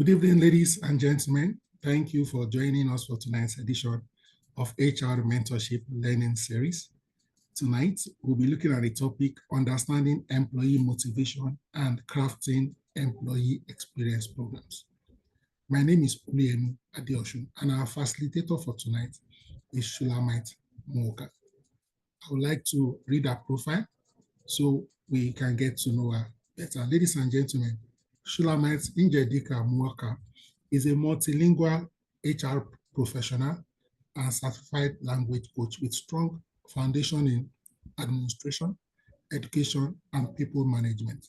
Good evening, ladies and gentlemen. Thank you for joining us for tonight's edition of HR Mentorship Learning Series. Tonight, we'll be looking at the topic, Understanding Employee Motivation and Crafting Employee Experience Programs. My name is Uliyemi Adeosun, and our facilitator for tonight is Shulamite Mwoka. I would like to read her profile so we can get to know her better. Ladies and gentlemen, Shulamite Njedika Mwoka is a multilingual HR professional and certified language coach with strong foundation in administration, education, and people management.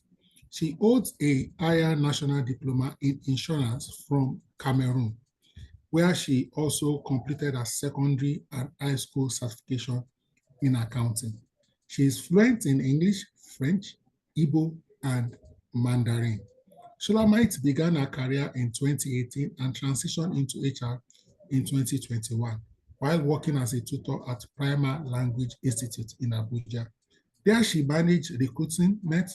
She holds a higher national diploma in insurance from Cameroon, where she also completed a secondary and high school certification in accounting. She is fluent in English, French, Igbo, and Mandarin. Shulamite began her career in 2018 and transitioned into HR in 2021 while working as a tutor at Prima Language Institute in Abuja. There she managed recruitment,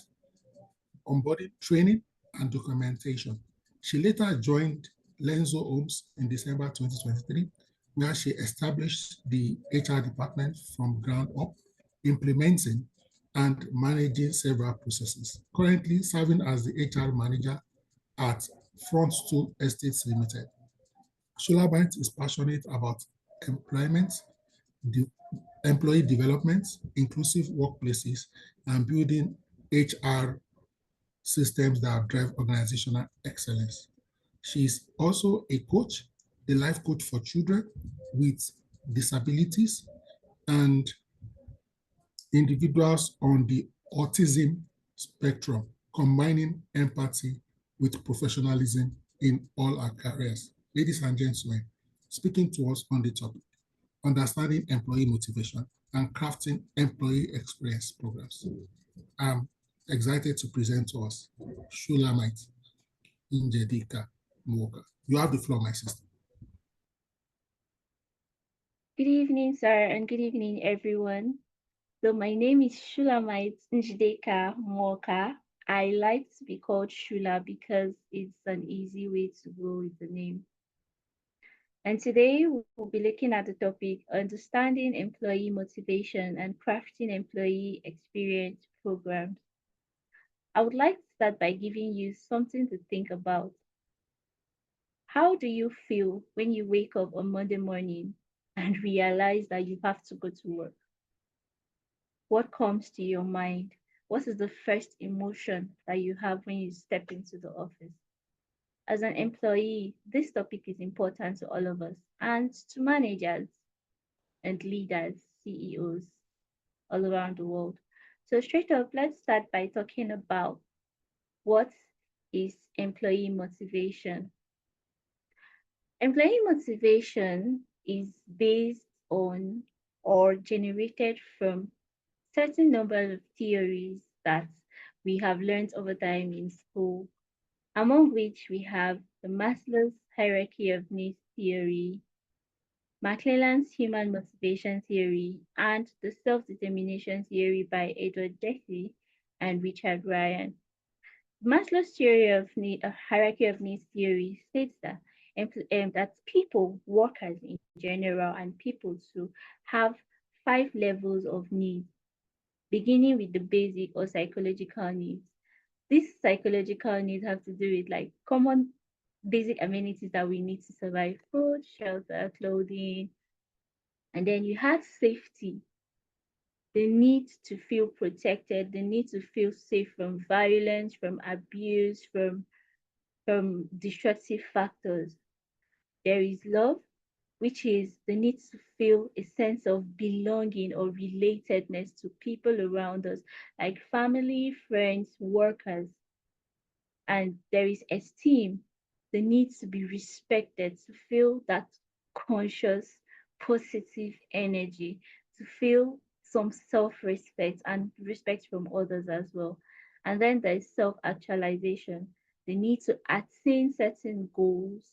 onboarding, training, and documentation. She later joined Lenzo Homes in December 2023, where she established the HR department from ground up, implementing and managing several processes. Currently serving as the HR manager at Frontstool Estates Limited. Shulamite is passionate about employment, employee development, inclusive workplaces, and building HR systems that drive organizational excellence. She is also a coach, a life coach for children with disabilities and individuals on the autism spectrum, combining empathy with professionalism in all our careers. Ladies and gentlemen, speaking to us on the topic, understanding employee motivation and crafting employee experience programs. I'm excited to present to us Shulamite Njedika Mwoka. You have the floor, my sister. Good evening, sir, and good evening, everyone. So my name is Shulamite Njdeka Mwoka. I like to be called Shula because it's an easy way to go with the name. And today we'll be looking at the topic understanding employee motivation and crafting employee experience programs. I would like to start by giving you something to think about. How do you feel when you wake up on Monday morning and realize that you have to go to work? What comes to your mind? What is the first emotion that you have when you step into the office? As an employee, this topic is important to all of us and to managers and leaders, CEOs all around the world. So, straight up, let's start by talking about what is employee motivation. Employee motivation is based on or generated from certain number of theories that we have learned over time in school, among which we have the Maslow's hierarchy of needs theory, McClelland's human motivation theory, and the self-determination theory by Edward Deci and Richard Ryan. Maslow's theory of need, a hierarchy of needs theory states that that people, workers in general, and people too have 5 levels of needs, beginning with the basic or psychological needs. These psychological needs have to do with like common basic amenities that we need to survive: food, shelter, clothing. And then you have safety, the need to feel protected, the need to feel safe from violence, from abuse, from destructive factors. There is love, which is the need to feel a sense of belonging or relatedness to people around us, like family, friends, workers. And there is esteem, the need to be respected, to feel that conscious, positive energy, to feel some self respect and respect from others as well. And then there is self actualization, the need to attain certain goals,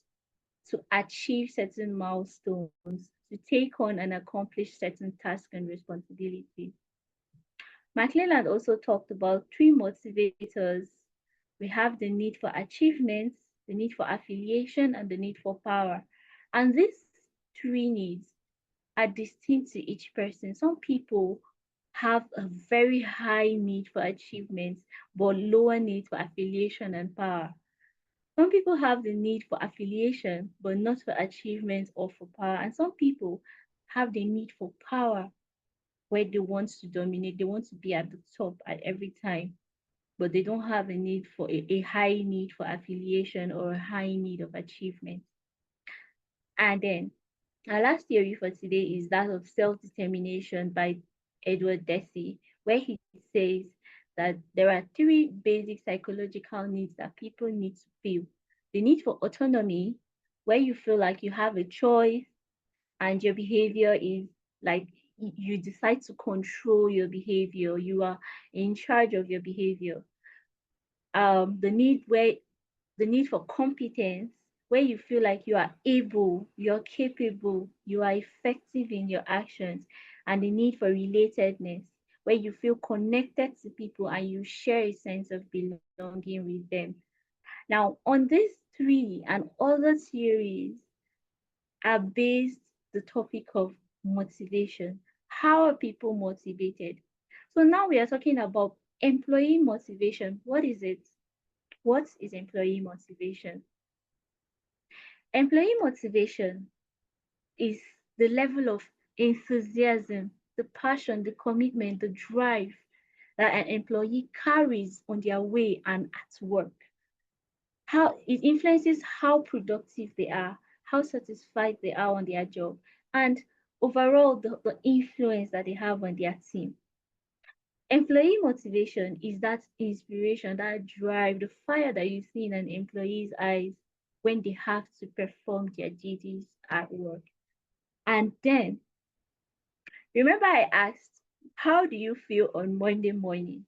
to achieve certain milestones, to take on and accomplish certain tasks and responsibilities. McClelland also talked about 3 motivators. We have the need for achievements, the need for affiliation, and the need for power. And these three needs are distinct to each person. Some people have a very high need for achievements, but lower need for affiliation and power. Some people have the need for affiliation, but not for achievement or for power. And some people have the need for power, where they want to dominate, they want to be at the top at every time, but they don't have a need for a high need for affiliation or a high need of achievement. And then our last theory for today is that of self determination by Edward Deci, where he says that there are three basic psychological needs that people need to feel: the need for autonomy, where you feel like you have a choice and your behavior is like you decide to control your behavior, you are in charge of your behavior. The need where the need for competence, where you feel like you are able, you're capable, you are effective in your actions, and the need for relatedness, where you feel connected to people and you share a sense of belonging with them. Now, on these three and other theories are based the topic of motivation. How are people motivated? So now we are talking about employee motivation. What is it? What is employee motivation? Employee motivation is the level of enthusiasm, the passion, the commitment, the drive that an employee carries on their way and at work. How it influences how productive they are, how satisfied they are on their job, and overall the influence that they have on their team. Employee motivation is that inspiration, that drive, the fire that you see in an employee's eyes when they have to perform their duties at work. And then, remember I asked, how do you feel on Monday morning?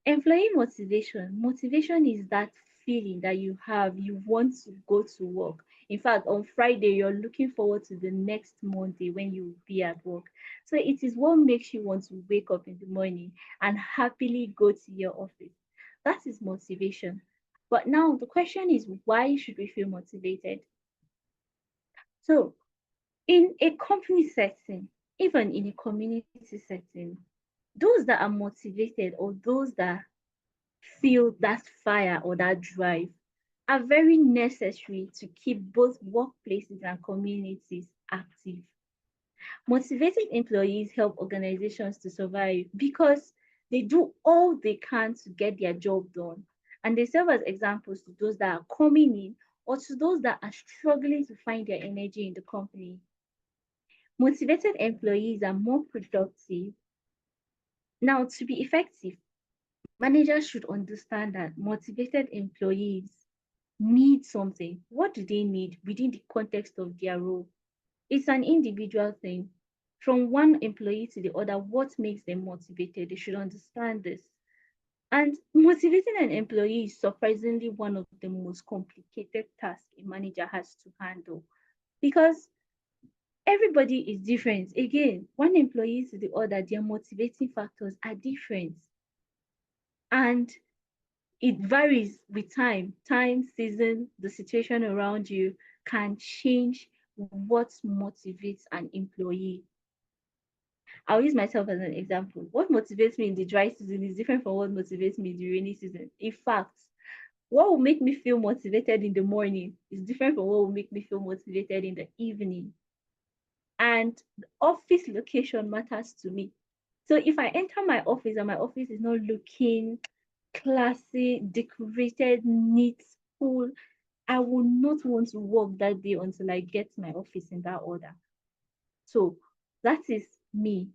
Employee motivation is that feeling that you have, you want to go to work. In fact, on Friday, you're looking forward to the next Monday when you will be at work. So it is what makes you want to wake up in the morning and happily go to your office. That is motivation. But now the question is, why should we feel motivated? So in a company setting, even in a community setting, those that are motivated or those that feel that fire or that drive are very necessary to keep both workplaces and communities active. Motivated employees help organizations to survive because they do all they can to get their job done. And they serve as examples to those that are coming in or to those that are struggling to find their energy in the company. Motivated employees are more productive. Now, to be effective, managers should understand that motivated employees need something. What do they need within the context of their role? It's an individual thing. From one employee to the other, what makes them motivated? They should understand this. And motivating an employee is surprisingly one of the most complicated tasks a manager has to handle because everybody is different. Again, one employee to the other, their motivating factors are different. And it varies with time, season, the situation around you can change what motivates an employee. I'll use myself as an example. What motivates me in the dry season is different from what motivates me in the rainy season. In fact, what will make me feel motivated in the morning is different from what will make me feel motivated in the evening. And the office location matters to me. So if I enter my office and my office is not looking classy, decorated, neat, cool, I will not want to work that day until I get my office in that order. So that is me.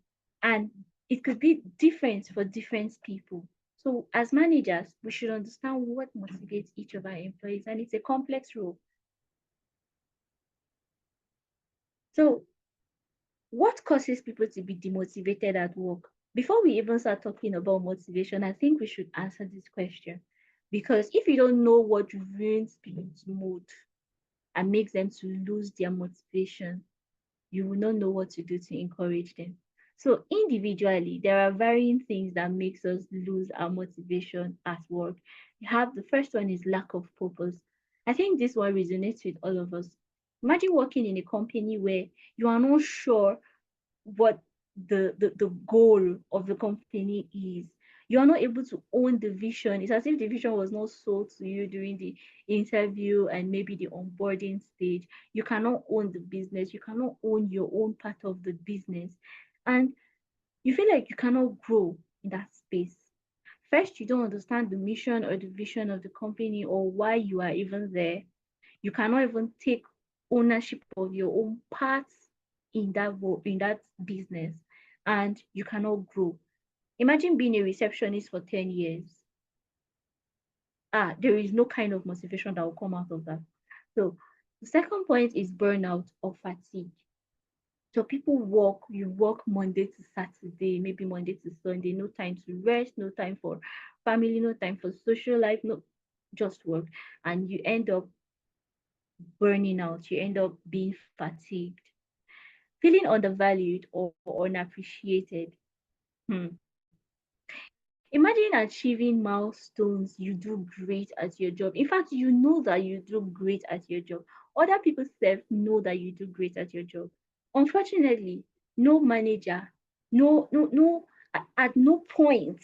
And it could be different for different people. So as managers, we should understand what motivates each of our employees. And it's a complex role. So what causes people to be demotivated at work? Before we even start talking about motivation, I think we should answer this question. Because if you don't know what ruins people's mood and makes them to lose their motivation, you will not know what to do to encourage them. So individually, there are varying things that makes us lose our motivation at work. You have the first one is lack of purpose. I think this one resonates with all of us. Imagine working in a company where you are not sure what the goal of the company is. You are not able to own the vision. It's as if the vision was not sold to you during the interview and maybe the onboarding stage. You cannot own the business. You cannot own your own part of the business. And you feel like you cannot grow in that space. First, you don't understand the mission or the vision of the company or why you are even there. You cannot even take ownership of your own parts in in that business, and you cannot grow. Imagine being a receptionist for 10 years. There is no kind of motivation that will come out of that. So the second point is burnout or fatigue. So people work, you work Monday to Saturday, maybe Monday to Sunday, no time to rest, no time for family, no time for social life, no, just work. And you end up burning out, you end up being fatigued, feeling undervalued or unappreciated. Hmm. Imagine achieving milestones, you do great at your job. In fact, you know that you do great at your job. Other people self know that you do great at your job. Unfortunately, no manager, at no point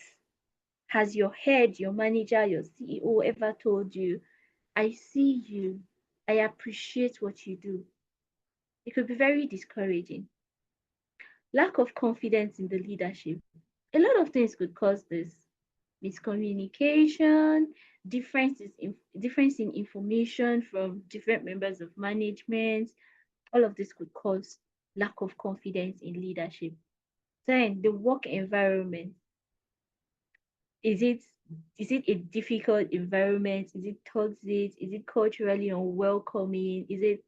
has your head, your manager, your CEO ever told you, I see you, I appreciate what you do. It could be very discouraging. Lack of confidence in the leadership. A lot of things could cause this. Miscommunication, difference in information from different members of management. All of this could cause lack of confidence in leadership. Then the work environment. Is it is it a difficult environment? Is it toxic? Is it culturally unwelcoming? Is it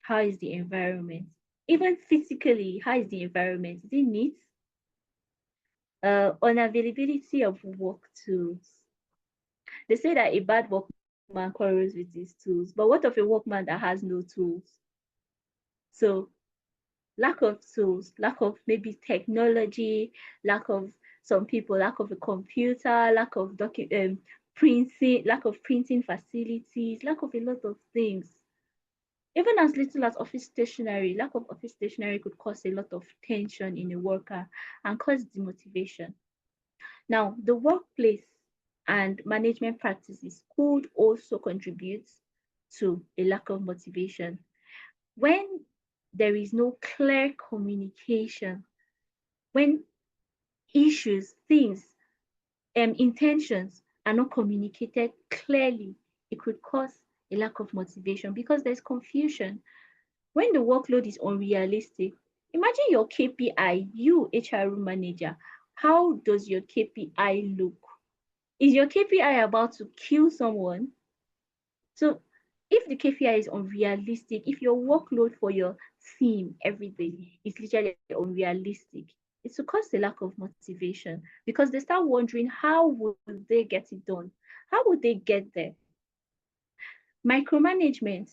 how is the environment? Even physically, how is the environment? Is it neat? Unavailability of work tools. They say that a bad workman quarrels with his tools, but what of a workman that has no tools? So lack of tools, lack of maybe technology, lack of some people, lack of a computer, printing, lack of printing facilities, lack of a lot of things. Even as little as office stationery, lack of office stationery could cause a lot of tension in a worker and cause demotivation. Now, the workplace and management practices could also contribute to a lack of motivation. When there is no clear communication, when issues, things, intentions are not communicated clearly, it could cause a lack of motivation because there's confusion. When the workload is unrealistic, imagine your KPI, you HR manager, how does your KPI look? Is your KPI about to kill someone? So if the KPI is unrealistic, if your workload for your team every day is literally unrealistic, it's to cause a lack of motivation because they start wondering how would they get it done? How would they get there? Micromanagement,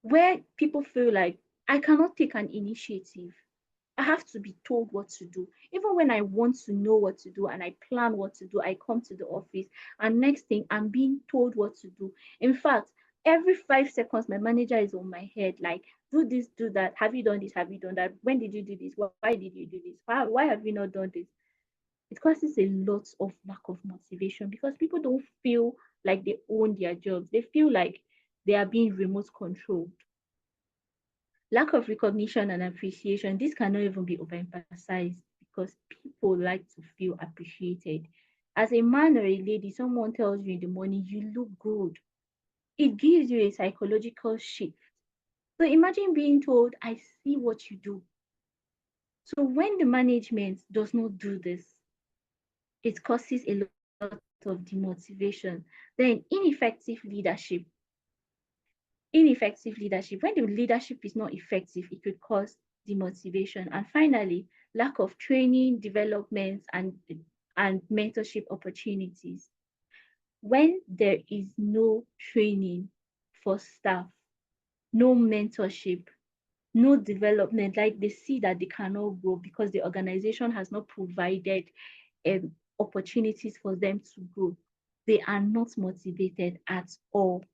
where people feel like I cannot take an initiative. I have to be told what to do. Even when I want to know what to do and I plan what to do, I come to the office and next thing I'm being told what to do. In fact, every 5 seconds, my manager is on my head like, do this, do that. Have you done this? Have you done that? When did you do this? Why did you do this? Why have you not done this? It causes a lot of lack of motivation because people don't feel like they own their jobs. They feel like they are being remote controlled. Lack of recognition and appreciation, this cannot even be overemphasized because people like to feel appreciated. As a man or a lady, someone tells you in the morning, you look good. It gives you a psychological shift. So imagine being told, I see what you do. So when the management does not do this, it causes a lot of demotivation. Then ineffective leadership. When the leadership is not effective, it could cause demotivation. And finally, lack of training, development, and mentorship opportunities. When there is no training for staff, no mentorship, no development, like they see that they cannot grow because the organization has not provided opportunities for them to grow. They are not motivated at all.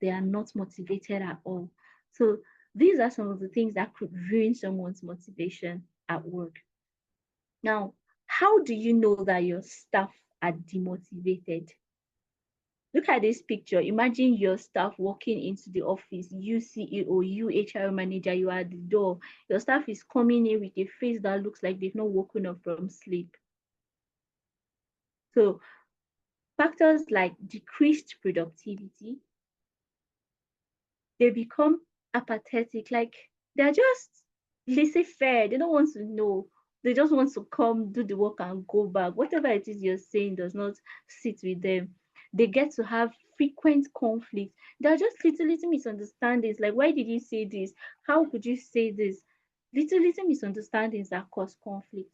they are not motivated at all. So these are some of the things that could ruin someone's motivation at work. Now, how do you know that your staff are demotivated? Look at this picture. Imagine your staff walking into the office, you CEO, you HR manager, you are at the door. Your staff is coming in with a face that looks like they've not woken up from sleep. So factors like decreased productivity, they become apathetic, like they're just laissez-faire. They don't want to know. They just want to come, do the work, and go back. Whatever it is you're saying does not sit with them. They get to have frequent conflicts. There are just little misunderstandings. Like, why did you say this? How could you say this? Little misunderstandings that cause conflict.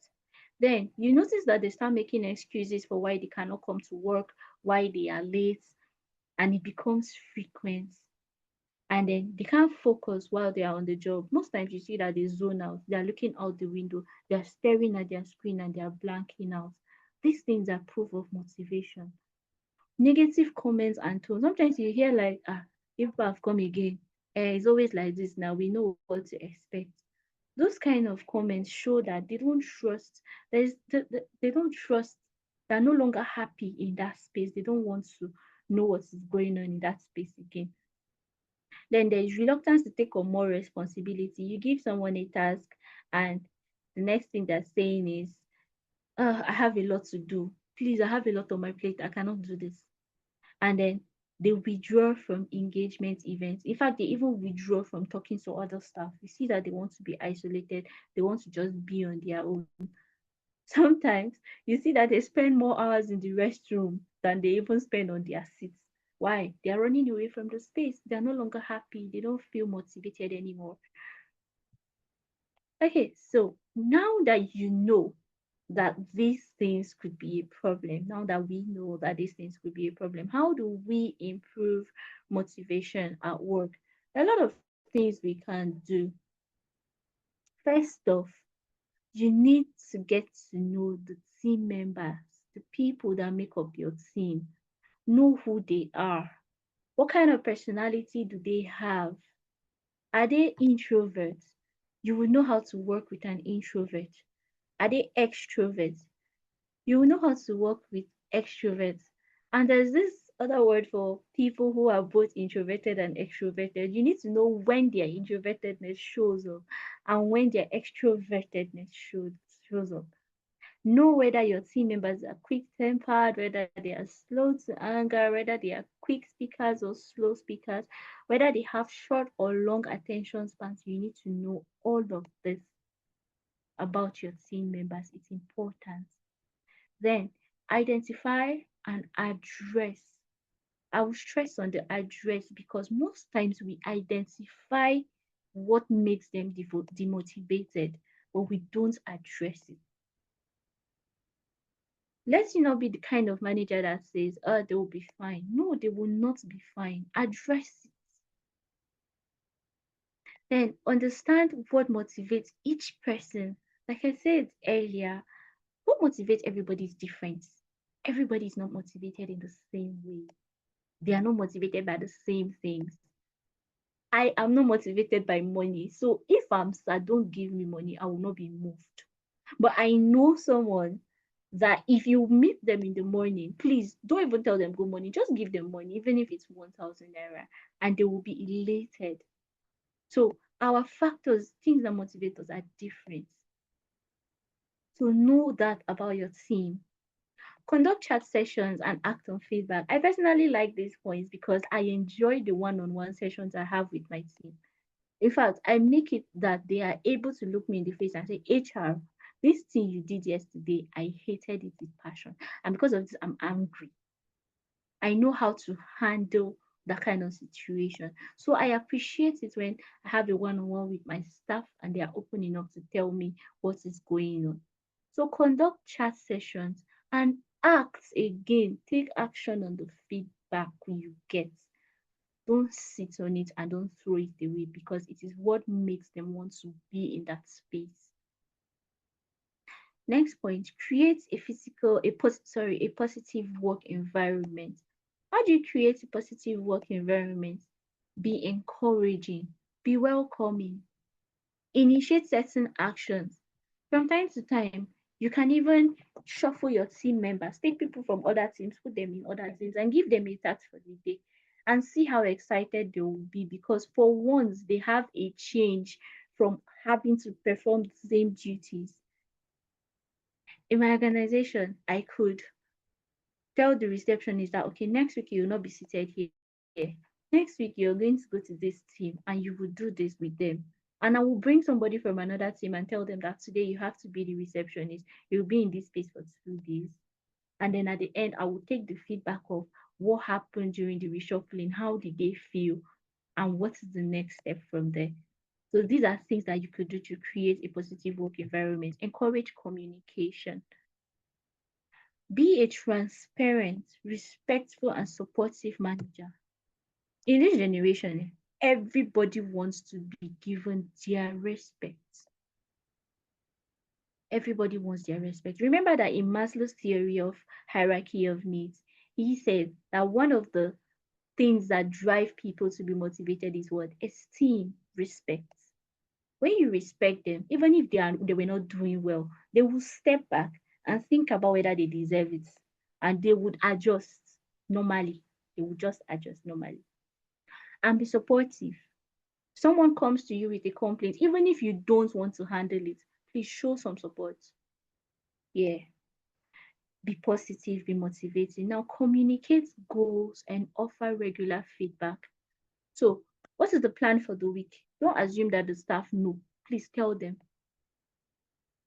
Then you notice that they start making excuses for why they cannot come to work, why they are late, and it becomes frequent, and then they can't focus while they are on the job. Most times you see that they zone out, they're looking out the window, they're staring at their screen and they're blanking out. These things are proof of motivation. Negative comments and tone. Sometimes you hear like, if have come again, it's always like this now, we know what to expect. Those kind of comments show that they don't trust, they don't trust, they're no longer happy in that space. They don't want to know what is going on in that space again. Then there is reluctance to take on more responsibility. You give someone a task, and the next thing they're saying is, I have a lot to do. Please, I have a lot on my plate. I cannot do this. And then they withdraw from engagement events. In fact, they even withdraw from talking to other staff. You see that they want to be isolated. They want to just be on their own. Sometimes you see that they spend more hours in the restroom than they even spend on their seats. Why? They are running away from the space. They are no longer happy. They don't feel motivated anymore. Okay, so now that you know that these things could be a problem, now that we know that these things could be a problem, how do we improve motivation at work? A lot of things we can do. First off, you need to get to know the team members, the people that make up your team. Know who they are. What kind of personality do they have? Are they introverts? You will know how to work with an introvert. Are they extroverts? You will know how to work with extroverts. And there's this other word for people who are both introverted and extroverted. You need to know when their introvertedness shows up and when their extrovertedness shows up. Know whether your team members are quick tempered, whether they are slow to anger, whether they are quick speakers or slow speakers, whether they have short or long attention spans. You need to know all of this about your team members. It's important. Then identify and address. I will stress on the address because most times we identify what makes them demotivated, but we don't address it. Let you not be the kind of manager that says, oh, they will be fine. No, they will not be fine. Address it. Then understand what motivates each person. Like I said earlier, what motivates everybody is different. Everybody is not motivated in the same way. They are not motivated by the same things. I am not motivated by money. So if I'm sad, don't give me money. I will not be moved. But I know someone that if you meet them in the morning, please don't even tell them good morning. Just give them money, even if it's 1,000 naira, and they will be elated. So our factors, things that motivate us are different. So know that about your team. Conduct chat sessions and act on feedback. I personally like these points because I enjoy the one-on-one sessions I have with my team. In fact, I make it that they are able to look me in the face and say, HR, this thing you did yesterday, I hated it with passion. And because of this, I'm angry. I know how to handle that kind of situation. So I appreciate it when I have a one-on-one with my staff and they are open enough to tell me what is going on. So conduct chat sessions and act again. Take action on the feedback you get. Don't sit on it and don't throw it away because it is what makes them want to be in that space. Next point, create a positive work environment. How do you create a positive work environment? be encouraging, be welcoming, initiate certain actions. From time to time, you can even shuffle your team members, take people from other teams, put them in other teams, and give them a task for the day and see how excited they will be because for once they have a change from having to perform the same duties. In my organization, I could tell the receptionist that, okay, next week you will not be seated here. Next week you're going to go to this team and you will do this with them. And I will bring somebody from another team and tell them that today you have to be the receptionist. You'll be in this space for 2 days. And then at the end, I will take the feedback of what happened during the reshuffling, how did they feel, and what is the next step from there. So these are things that you could do to create a positive work environment. Encourage communication. Be a transparent, respectful, and supportive manager. In this generation, everybody wants to be given their respect. Everybody wants their respect. Remember that in Maslow's theory of hierarchy of needs, he said that one of the things that drive people to be motivated is what? Esteem, respect. When you respect them, even if they were not doing well, they will step back and think about whether they deserve it. And they would adjust normally. They would just adjust normally. And be supportive. Someone comes to you with a complaint, even if you don't want to handle it, please show some support. Yeah. Be positive, be motivating. Now communicate goals and offer regular feedback. So, what is the plan for the week? Don't assume that the staff know. Please tell them.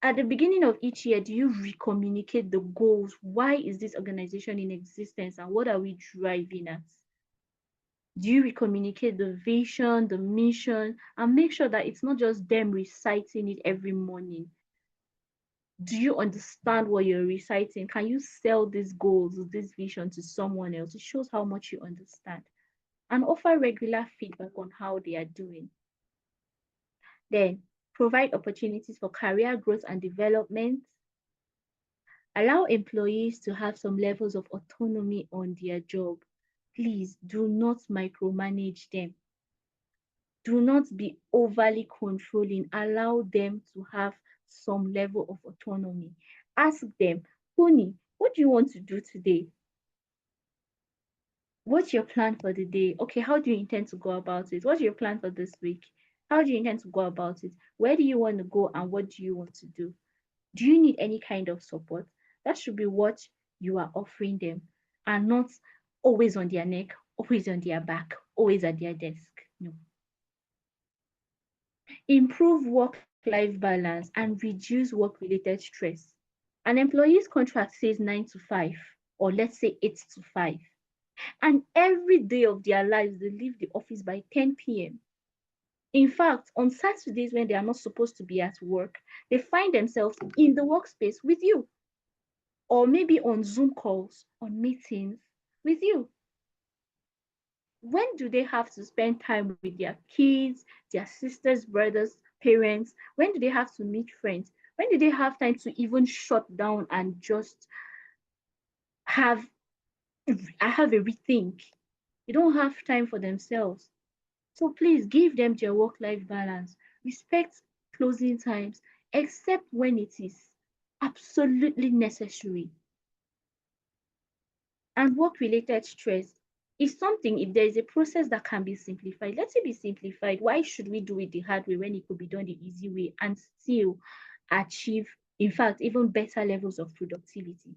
At the beginning of each year, do you re-communicate the goals? Why is this organization in existence and what are we driving at? Do you re-communicate the vision, the mission, and make sure that it's not just them reciting it every morning? Do you understand what you're reciting? Can you sell these goals, this vision to someone else? It shows how much you understand. And offer regular feedback on how they are doing. Then provide opportunities for career growth and development. Allow employees to have some levels of autonomy on their job. Please do not micromanage them. Do not be overly controlling. Allow them to have some level of autonomy. Ask them, Honey, what do you want to do today? What's your plan for the day? Okay, how do you intend to go about it? What's your plan for this week? How do you intend to go about it? Where do you want to go and what do you want to do? Do you need any kind of support? That should be what you are offering them and not always on their neck, always on their back, always at their desk. No. Improve work-life balance and reduce work-related stress. An employee's contract says 9 to 5, or let's say 8 to 5. And every day of their lives, they leave the office by 10 p.m. In fact, on Saturdays when they are not supposed to be at work, they find themselves in the workspace with you, or maybe on Zoom calls, on meetings with you. When do they have to spend time with their kids, their sisters, brothers, parents? When do they have to meet friends? When do they have time to even shut down and just have a rethink? They don't have time for themselves. So please give them their work-life balance. Respect closing times, except when it is absolutely necessary. And work-related stress is something, if there is a process that can be simplified, let it be simplified. Why should we do it the hard way when it could be done the easy way and still achieve, in fact, even better levels of productivity?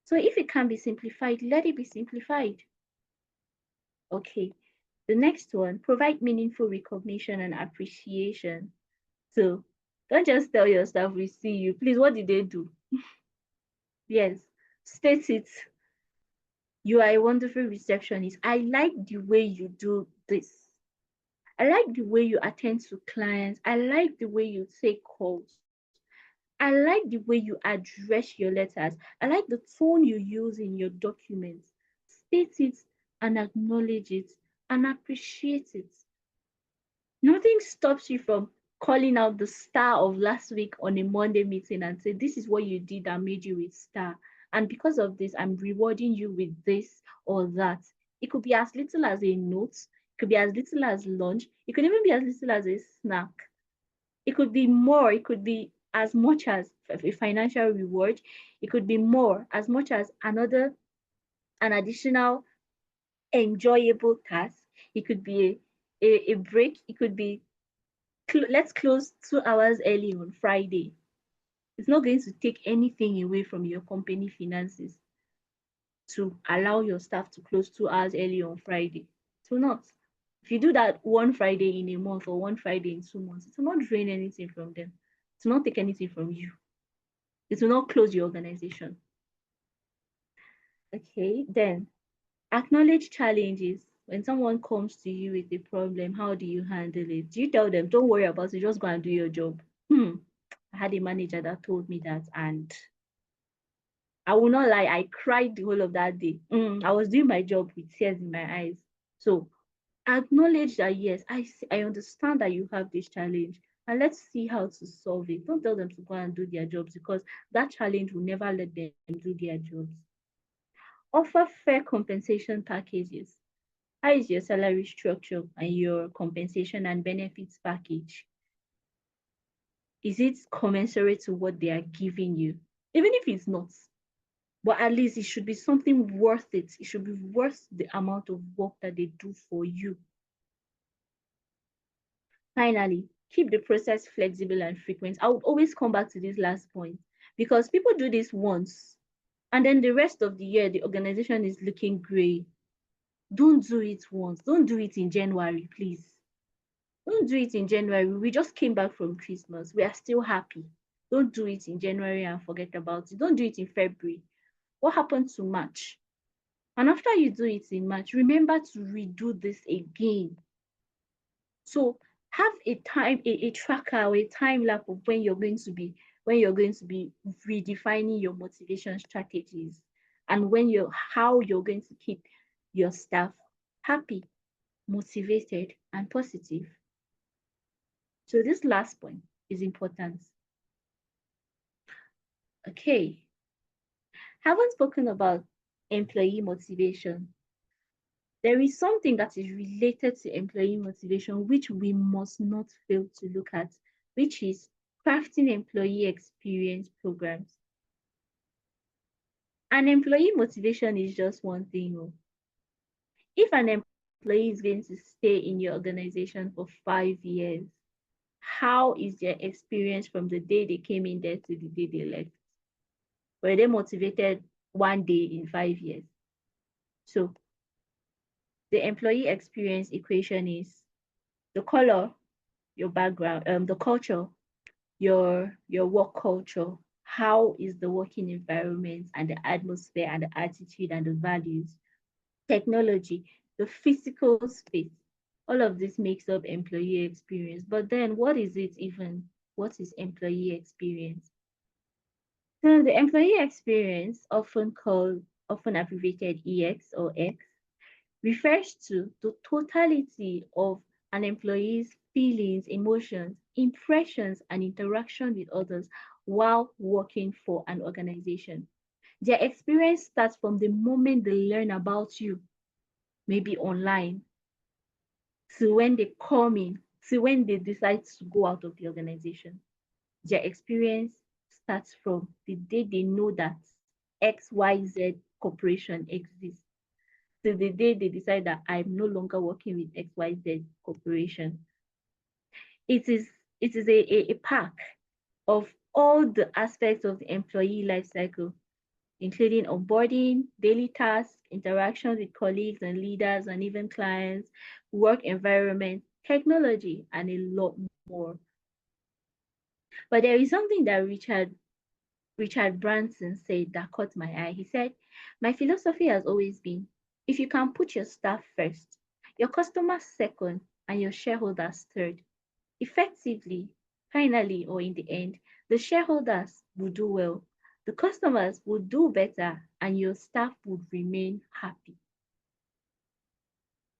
So if it can be simplified, let it be simplified. Okay. The next one, provide meaningful recognition and appreciation. So don't just tell your staff we see you. Please, what did they do? Yes, state it. You are a wonderful receptionist. I like the way you do this. I like the way you attend to clients. I like the way you take calls. I like the way you address your letters. I like the tone you use in your documents. State it and acknowledge it and appreciate it. Nothing stops you from calling out the star of last week on a Monday meeting and say, this is what you did that made you a star. And because of this, I'm rewarding you with this or that. It could be as little as a note. could be as little as lunch. It could even be as little as a snack. It could be more. It could be as much as a financial reward. It could be more, as much as an additional enjoyable task. It could be a break. It could be let's close 2 hours early on Friday. It's not going to take anything away from your company finances to allow your staff to close 2 hours early on Friday. It will not. If you do that one Friday in a month or one Friday in 2 months, it will not drain anything from them. It will not take anything from you. It will not close your organization. Okay, then acknowledge challenges. When someone comes to you with a problem, how do you handle it? Do you tell them, don't worry about it, just go and do your job? I had a manager that told me that, and I will not lie, I cried the whole of that day. I was doing my job with tears in my eyes. So acknowledge that, yes, I understand that you have this challenge, and let's see how to solve it. Don't tell them to go and do their jobs, because that challenge will never let them do their jobs. Offer fair compensation packages. How is your salary structure and your compensation and benefits package? Is it commensurate to what they are giving you? Even if it's not, but at least it should be something worth it. It should be worth the amount of work that they do for you. Finally, keep the process flexible and frequent. I would always come back to this last point, because people do this once and then the rest of the year, the organization is looking gray. Don't do it once. Don't do it in January, please. Don't do it in January. We just came back from Christmas. We are still happy. Don't do it in January and forget about it. Don't do it in February. What happened to March? And after you do it in March, remember to redo this again. So have a time, a tracker or a time lapse of when you're going to be redefining your motivation strategies, and how you're going to keep your staff happy, motivated, and positive. So this last point is important. Okay, haven't spoken about employee motivation. There is something that is related to employee motivation which we must not fail to look at, which is crafting employee experience programs. And employee motivation is just one thing. If an employee is going to stay in your organization for 5 years, how is their experience from the day they came in there to the day they left? Were they motivated one day in 5 years? So the employee experience equation is the color, your background, the culture, your work culture. How is the working environment and the atmosphere and the attitude and the values? Technology, the physical space. All of this makes up employee experience. But then what is it even? What is employee experience? So the employee experience, often abbreviated EX or X, refers to the totality of an employee's feelings, emotions, impressions, and interaction with others while working for an organization. Their experience starts from the moment they learn about you, maybe online, to when they come in, to when they decide to go out of the organization. Their experience starts from the day they know that XYZ corporation exists, to the day they decide that I'm no longer working with XYZ corporation. It is a pack of all the aspects of the employee life cycle, including onboarding, daily tasks, interactions with colleagues and leaders and even clients, work environment, technology, and a lot more. But there is something that Richard Branson said that caught my eye. He said, my philosophy has always been, if you can put your staff first, your customers second, and your shareholders third, effectively, finally, or in the end, the shareholders will do well, the customers will do better, and your staff would remain happy.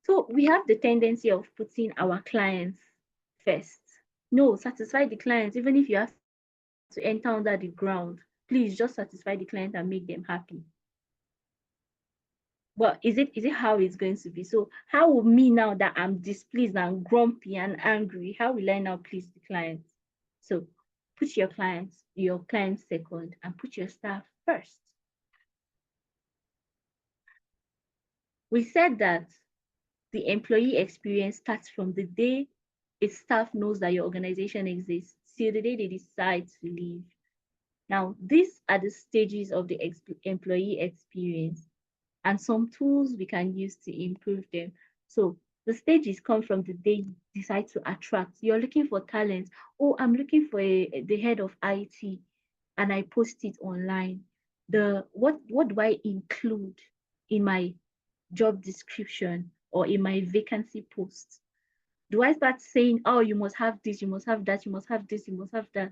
So we have the tendency of putting our clients first. No, satisfy the clients, even if you have to enter under the ground. Please just satisfy the client and make them happy. but is it how it's going to be? So how will me now that I'm displeased and grumpy and angry, how will I now please the client? So put your clients second and put your staff first. We said that the employee experience starts from the day a staff knows that your organization exists till the day they decide to leave. Now, these are the stages of the employee experience and some tools we can use to improve them. So the stages come from the day you decide to attract. You're looking for talent. Oh, I'm looking for the head of IT, and I post it online. The what do I include in my job description or in my vacancy post? Do I start saying, oh, you must have this, you must have that, you must have this, you must have that?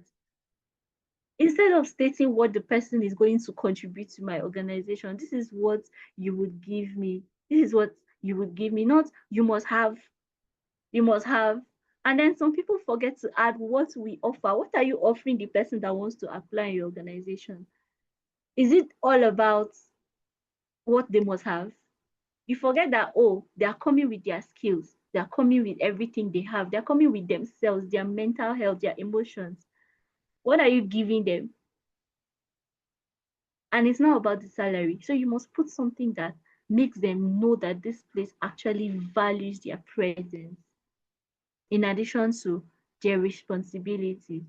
Instead of stating what the person is going to contribute to my organization, this is what you would give me. This is what you would give me, not you must have. And then some people forget to add what we offer. What are you offering the person that wants to apply in your organization? Is it all about what they must have? You forget that, oh, they are coming with their skills, they are coming with everything they have, they're coming with themselves, their mental health, their emotions. What are you giving them? And it's not about the salary. So you must put something that makes them know that this place actually values their presence in addition to their responsibilities.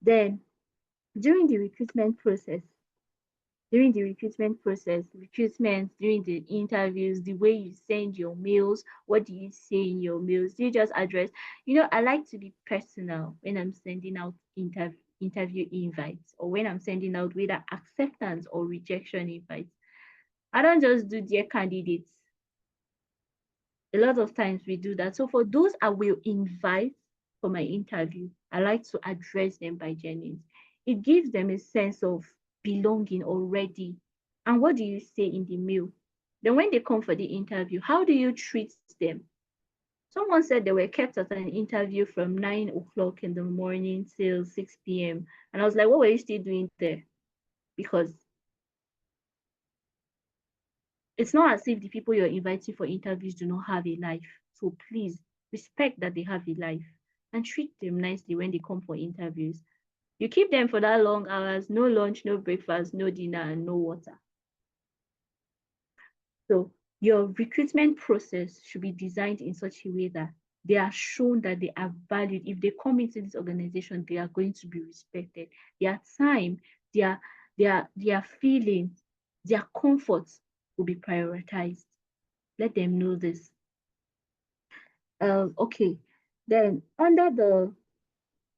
Then during the recruitment process, during the interviews, the way you send your mails, what do you say in your mails? Do you just address? I like to be personal when I'm sending out interview invites, or when I'm sending out whether acceptance or rejection invites. I don't just do dear candidates. A lot of times we do that. So for those I will invite for my interview, I like to address them by their names. It gives them a sense of belonging already. And what do you say in the mail? Then when they come for the interview, how do you treat them? Someone said they were kept at an interview from 9 o'clock in the morning till 6 p.m. And I was like, what were you still doing there? Because it's not as if the people you're inviting for interviews do not have a life. So please respect that they have a life and treat them nicely when they come for interviews. You keep them for that long hours, no lunch, no breakfast, no dinner, and no water. So your recruitment process should be designed in such a way that they are shown that they are valued. If they come into this organization, they are going to be respected. Their time, their feelings, their comforts will be prioritized. Let them know this. Okay, then under the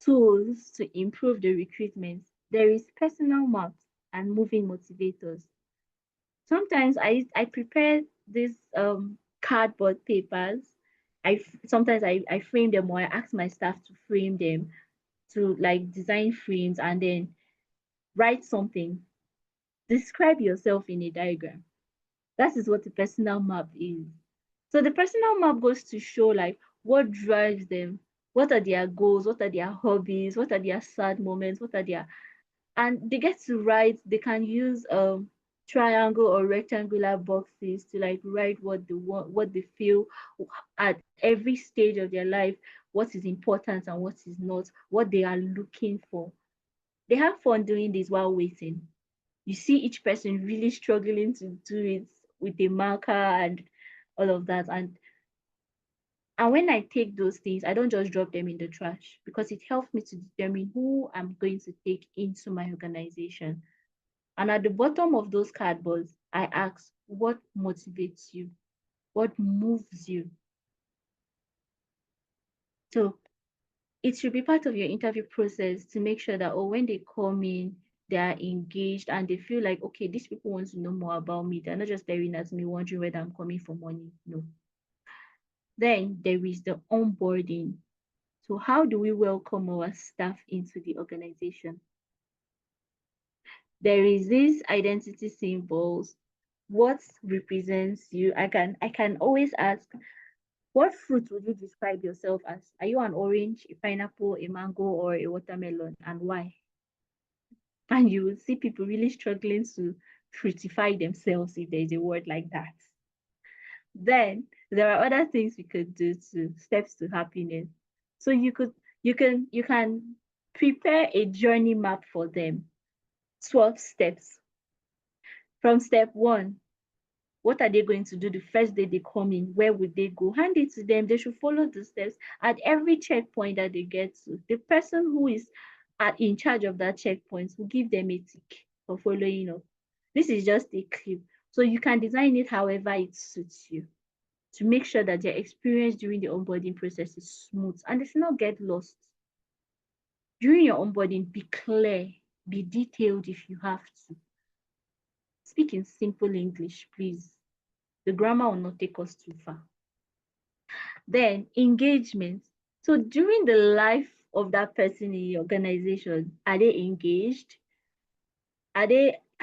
tools to improve the recruitment, there is personal maps and moving motivators. Sometimes I prepare these cardboard papers. Sometimes I frame them, or I ask my staff to frame them, to like design frames and then write something. Describe yourself in a diagram. That is what the personal map is. So the personal map goes to show like what drives them, what are their goals, what are their hobbies, what are their sad moments, what are their, and they get to write. They can use triangle or rectangular boxes to like write what they want, what they feel at every stage of their life, what is important and what is not, what they are looking for. They have fun doing this while waiting. You see each person really struggling to do it with a marker and all of that. And when I take those things, I don't just drop them in the trash, because it helps me to determine who I'm going to take into my organization. And at the bottom of those cardboards, I ask, what motivates you? What moves you? So it should be part of your interview process to make sure that, oh, when they come in, they are engaged and they feel like, okay, these people want to know more about me. They're not just staring at me, wondering whether I'm coming for money. No. Then there is the onboarding. So how do we welcome our staff into the organization? There is this identity symbols. What represents you? I can always ask, what fruit would you describe yourself as? Are you an orange, a pineapple, a mango, or a watermelon, and why? And you will see people really struggling fructify themselves, if there's a word like that. Then there are other things we could do to steps to happiness. So you can prepare a journey map for them. 12 steps. From step one, what are they going to do the first day they come in? Where would they go? Hand it to them. They should follow the steps at every checkpoint that they get to. The person who is in charge of that checkpoint will give them a tick for following up. This is just a clip. So you can design it however it suits you to make sure that their experience during the onboarding process is smooth and they should not get lost. During your onboarding, be clear, be detailed if you have to. Speak in simple English, please. The grammar will not take us too far. Then engagement. So during the life of that person in your organization, are they engaged? Are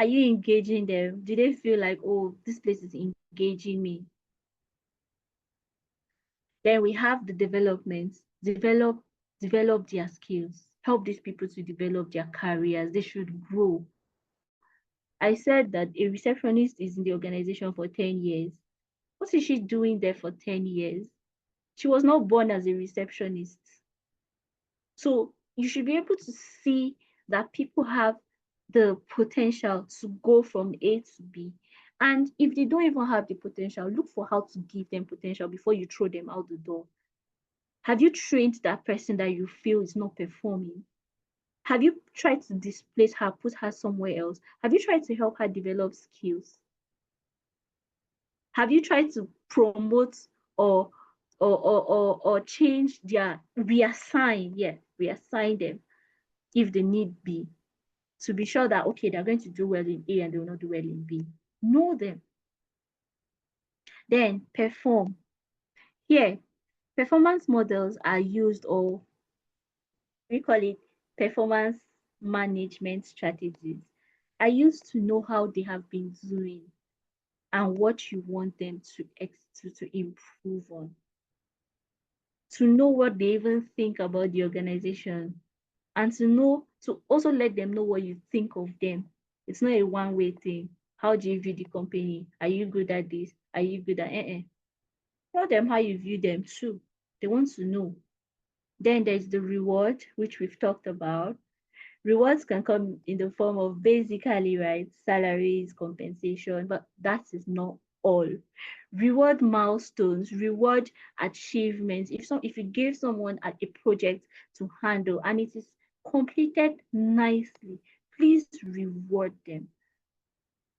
you engaging them? Do they feel like, oh, this place is engaging me? Then we have the development. Develop their skills. Help these people to develop their careers. They should grow. I said that a receptionist is in the organization for 10 years. What is she doing there for 10 years? She was not born as a receptionist. So you should be able to see that people have the potential to go from A to B. And if they don't even have the potential, look for how to give them potential before you throw them out the door. Have you trained that person that you feel is not performing? Have you tried to displace her, put her somewhere else? Have you tried to help her develop skills? Have you tried to promote or change reassign them if the need be, to be sure that okay, they're going to do well in A and they will not do well in B. Know them. Then perform. Here, performance models are used, or we call it performance management strategies, are used to know how they have been doing and what you want them to improve on. To know what they even think about the organization, and to also let them know what you think of them. It's not a one-way thing. How do you view the company? Are you good at this? Are you good at Tell them how you view them too. They want to know. Then there's the reward, which we've talked about. Rewards can come in the form of basically, right, salaries, compensation, but that is not all. Reward milestones, reward achievements. If you give someone a project to handle and it is completed nicely, please reward them.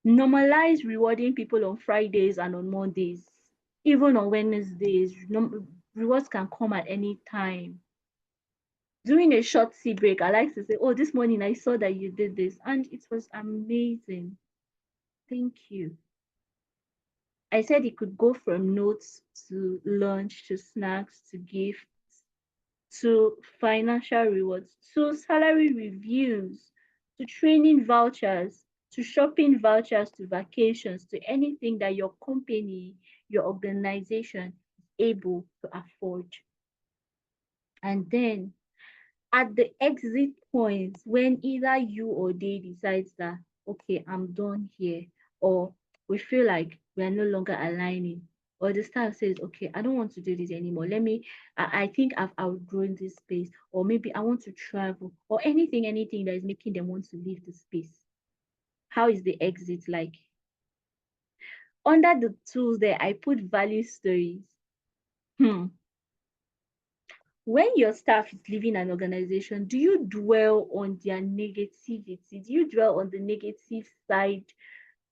Normalize rewarding people on Fridays and on Mondays, even on Wednesdays. Rewards can come at any time. During a short tea break, I like to say, oh, this morning I saw that you did this and it was amazing. Thank you. I said it could go from notes to lunch to snacks to gifts to financial rewards to salary reviews to training vouchers to shopping vouchers to vacations to anything that your company, your organization is able to afford. And then at the exit point, when either you or they decides that, okay, I'm done here, or we feel like we are no longer aligning, or the staff says, okay, I don't want to do this anymore. I think I've outgrown this space, or maybe I want to travel, or anything that is making them want to leave the space. How is the exit like? Under the tools there, I put value stories. When your staff is leaving an organization, do you dwell on their negativity? Do you dwell on the negative side,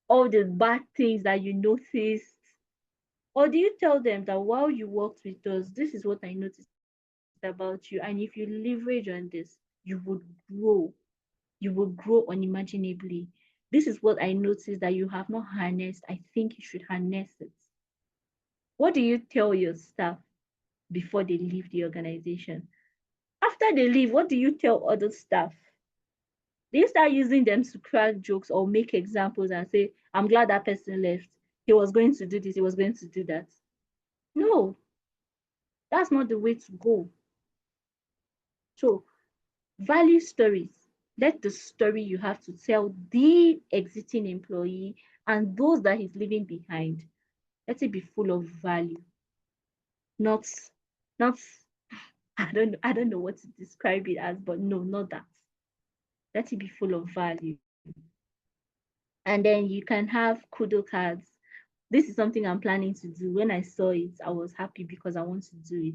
all the bad things that you noticed? Or do you tell them that while you worked with us, this is what I noticed about you, and if you leverage on this, you would grow. You will grow unimaginably. This is what I noticed that you have not harnessed. I think you should harness it. What do you tell your staff before they leave the organization? After they leave, what do you tell other staff? Do you start using them to crack jokes or make examples and say, I'm glad that person left. He was going to do this, he was going to do that. No, that's not the way to go. So, value stories. Let the story you have to tell the exiting employee and those that he's leaving behind, let it be full of value, not not I don't know what to describe it as, but no, not that. Let it be full of value. And then you can have kudo cards. This is something I'm planning to do. When I saw it, I was happy because I want to do it.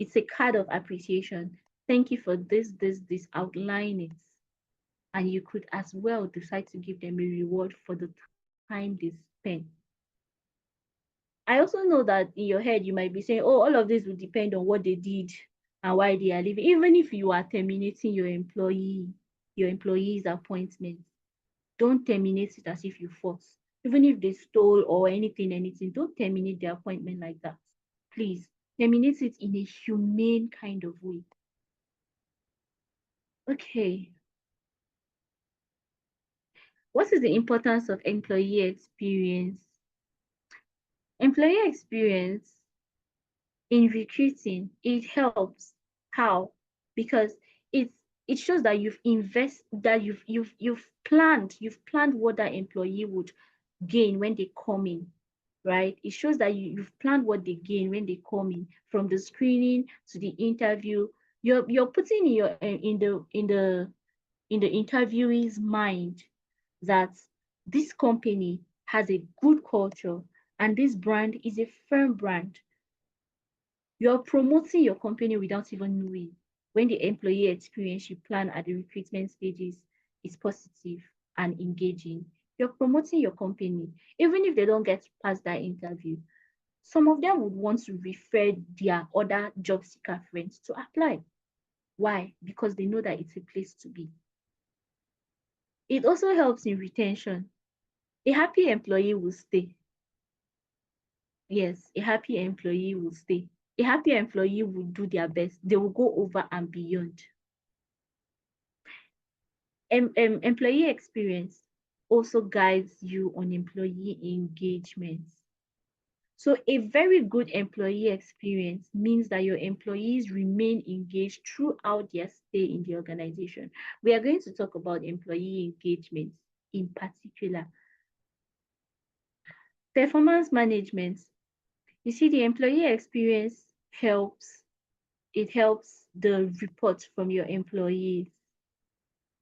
It's a card of appreciation. Thank you for this, outline it. And you could as well decide to give them a reward for the time they spent. I also know that in your head, you might be saying, oh, all of this will depend on what they did and why they are leaving. Even if you are terminating your employee's appointment, don't terminate it as if you force. Even if they stole or anything, don't terminate the appointment like that. Please terminate it in a humane kind of way. Okay. What is the importance of employee experience? Employee experience in recruiting, it helps. How? Because it's it shows that you've planned what that employee would gain when they come in, right? It shows that you've planned what they gain when they come in, from the screening to the interview. You're putting in your in the interviewee's mind that this company has a good culture and this brand is a firm brand. You're promoting your company without even knowing when the employee experience you plan at the recruitment stages is positive and engaging. You're promoting your company. Even if they don't get past that interview, some of them would want to refer their other job seeker friends to apply. Why? Because they know that it's a place to be. It also helps in retention. A happy employee will stay. Yes, a happy employee will stay. A happy employee will do their best. They will go over and beyond. Employee experience also guides you on employee engagement. So a very good employee experience means that your employees remain engaged throughout their stay in the organization. We are going to talk about employee engagement in particular. Performance management. You see, the employee experience helps. It helps the report from your employees.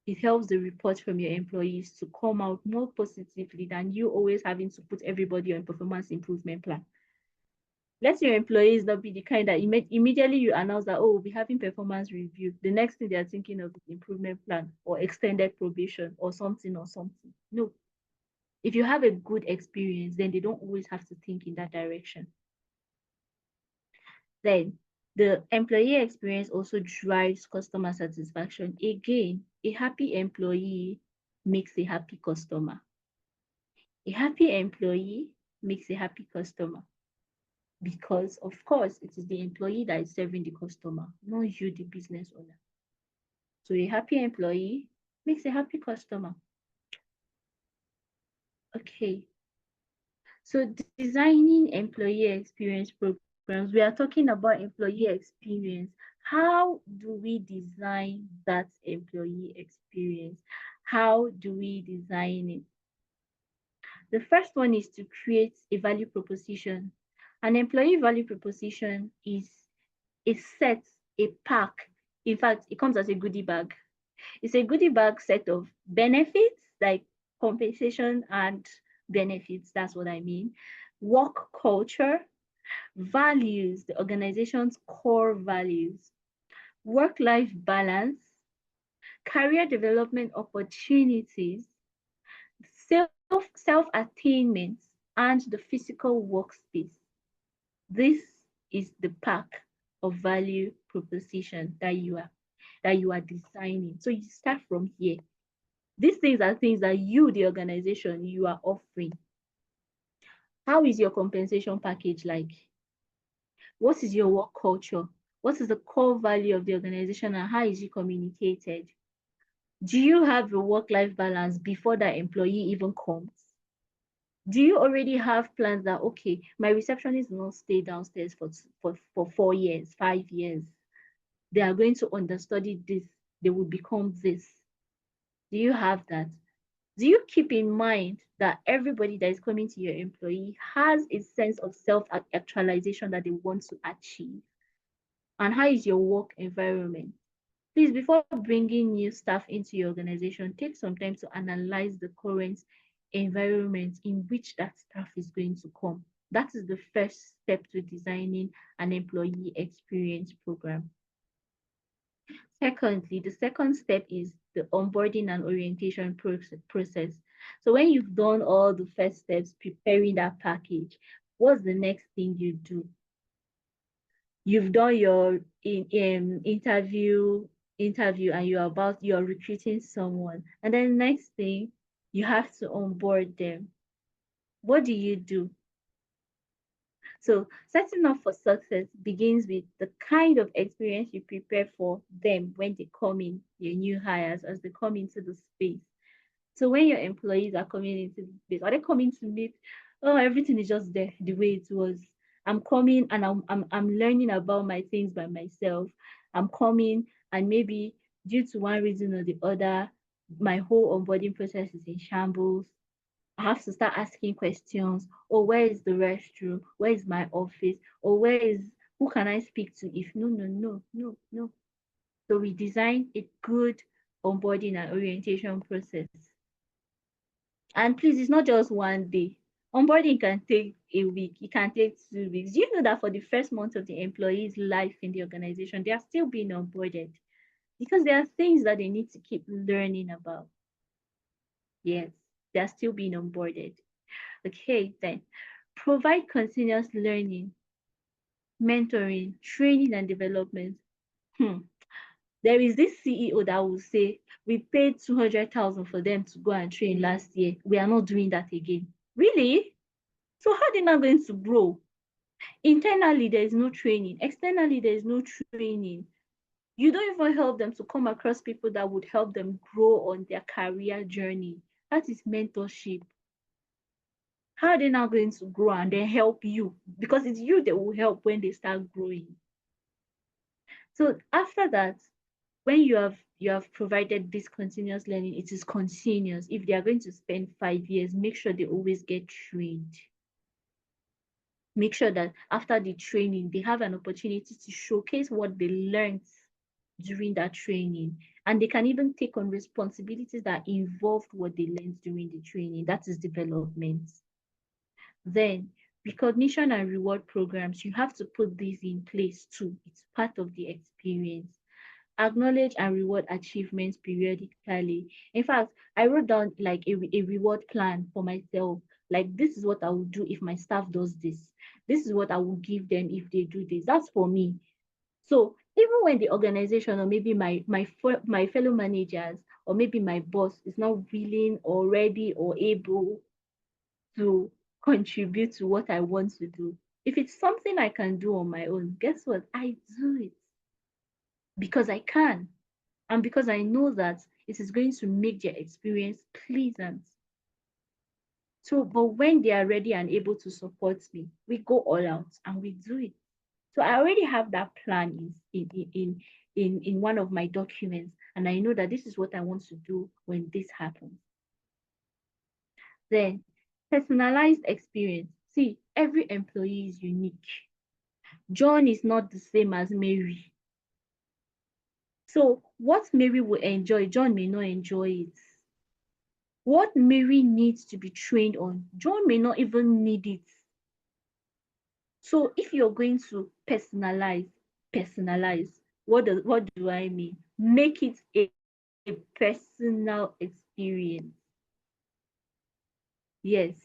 It helps the report from your employees to come out more positively than you always having to put everybody on performance improvement plan. Let your employees not be the kind that immediately you announce that, oh, we'll be having performance review. The next thing they're thinking of is improvement plan or extended probation or something or something. No. If you have a good experience, then they don't always have to think in that direction. Then the employee experience also drives customer satisfaction. Again, a happy employee makes a happy customer. A happy employee makes a happy customer because, of course, it is the employee that is serving the customer, not you, the business owner. So a happy employee makes a happy customer. Okay. So designing employee experience programs, we are talking about employee experience. How do we design that employee experience? How do we design it? The first one is to create a value proposition. An employee value proposition is a set, a pack. In fact, it comes as a goodie bag. It's a goodie bag set of benefits like compensation and benefits. That's what I mean. Work culture, values, the organization's core values, work-life balance, career development opportunities, self-attainment, and the physical workspace. This is the pack of value proposition that you are designing. So you start from here. These things are things that you, the organization, you are offering. How is your compensation package like? What is your work culture? What is the core value of the organization and how is it communicated? Do you have a work-life balance before that employee even comes? Do you already have plans that, okay, my receptionist will not stay downstairs for 4 years, 5 years. They are going to understudy this. They will become this. Do you have that? Do you keep in mind that everybody that is coming to your employee has a sense of self-actualization that they want to achieve? And how is your work environment? Please, before bringing new staff into your organization, take some time to analyze the current environment in which that staff is going to come. That is the first step to designing an employee experience program. Secondly, the second step is the onboarding and orientation process. So when you've done all the first steps preparing that package, what's the next thing you do? You've done your interview and you're recruiting someone, and then next thing you have to onboard them. What do you do? So setting up for success begins with the kind of experience you prepare for them when they come in, your new hires, as they come into the space. So when your employees are coming into the space, are they coming to meet, oh, everything is just there the way it was. I'm coming and I'm learning about my things by myself. I'm coming and maybe due to one reason or the other, my whole onboarding process is in shambles. I have to start asking questions. Oh, where is the restroom? Where is my office? Or who can I speak to? If no. So we design a good onboarding and orientation process. And please, it's not just one day. Onboarding can take a week, it can take 2 weeks. Do you know that for the first month of the employee's life in the organization, they are still being onboarded because there are things that they need to keep learning about. Yes, they are still being onboarded. Okay, then provide continuous learning, mentoring, training, and development. Hmm. There is this CEO that will say, we paid 200,000 for them to go and train last year. We are not doing that again. Really? So how are they not going to grow? Internally, there is no training. Externally, there is no training. You don't even help them to come across people that would help them grow on their career journey. That is mentorship. How are they now going to grow and then help you? Because it's you that will help when they start growing. So after that, when you have provided this continuous learning, it is continuous. If they are going to spend 5 years, make sure they always get trained. Make sure that after the training, they have an opportunity to showcase what they learned during that training. And they can even take on responsibilities that involved what they learned during the training. That is development. Then recognition and reward programs, you have to put these in place too. It's part of the experience. Acknowledge and reward achievements periodically. In fact, I wrote down like a reward plan for myself. Like, this is what I will do if my staff does this. This is what I will give them if they do this. That's for me. So even when the organization or maybe my fellow managers or maybe my boss is not willing or ready or able to contribute to what I want to do, if it's something I can do on my own, guess what? I do it because I can. And because I know that it is going to make their experience pleasant. So, but when they are ready and able to support me, we go all out and we do it. So I already have that plan in one of my documents, and I know that this is what I want to do when this happens. Then personalized experience. See, every employee is unique. John is not the same as Mary. So what Mary will enjoy, John may not enjoy it. What Mary needs to be trained on, John may not even need it. So if you're going to personalize, what do I mean? Make it a personal experience. Yes.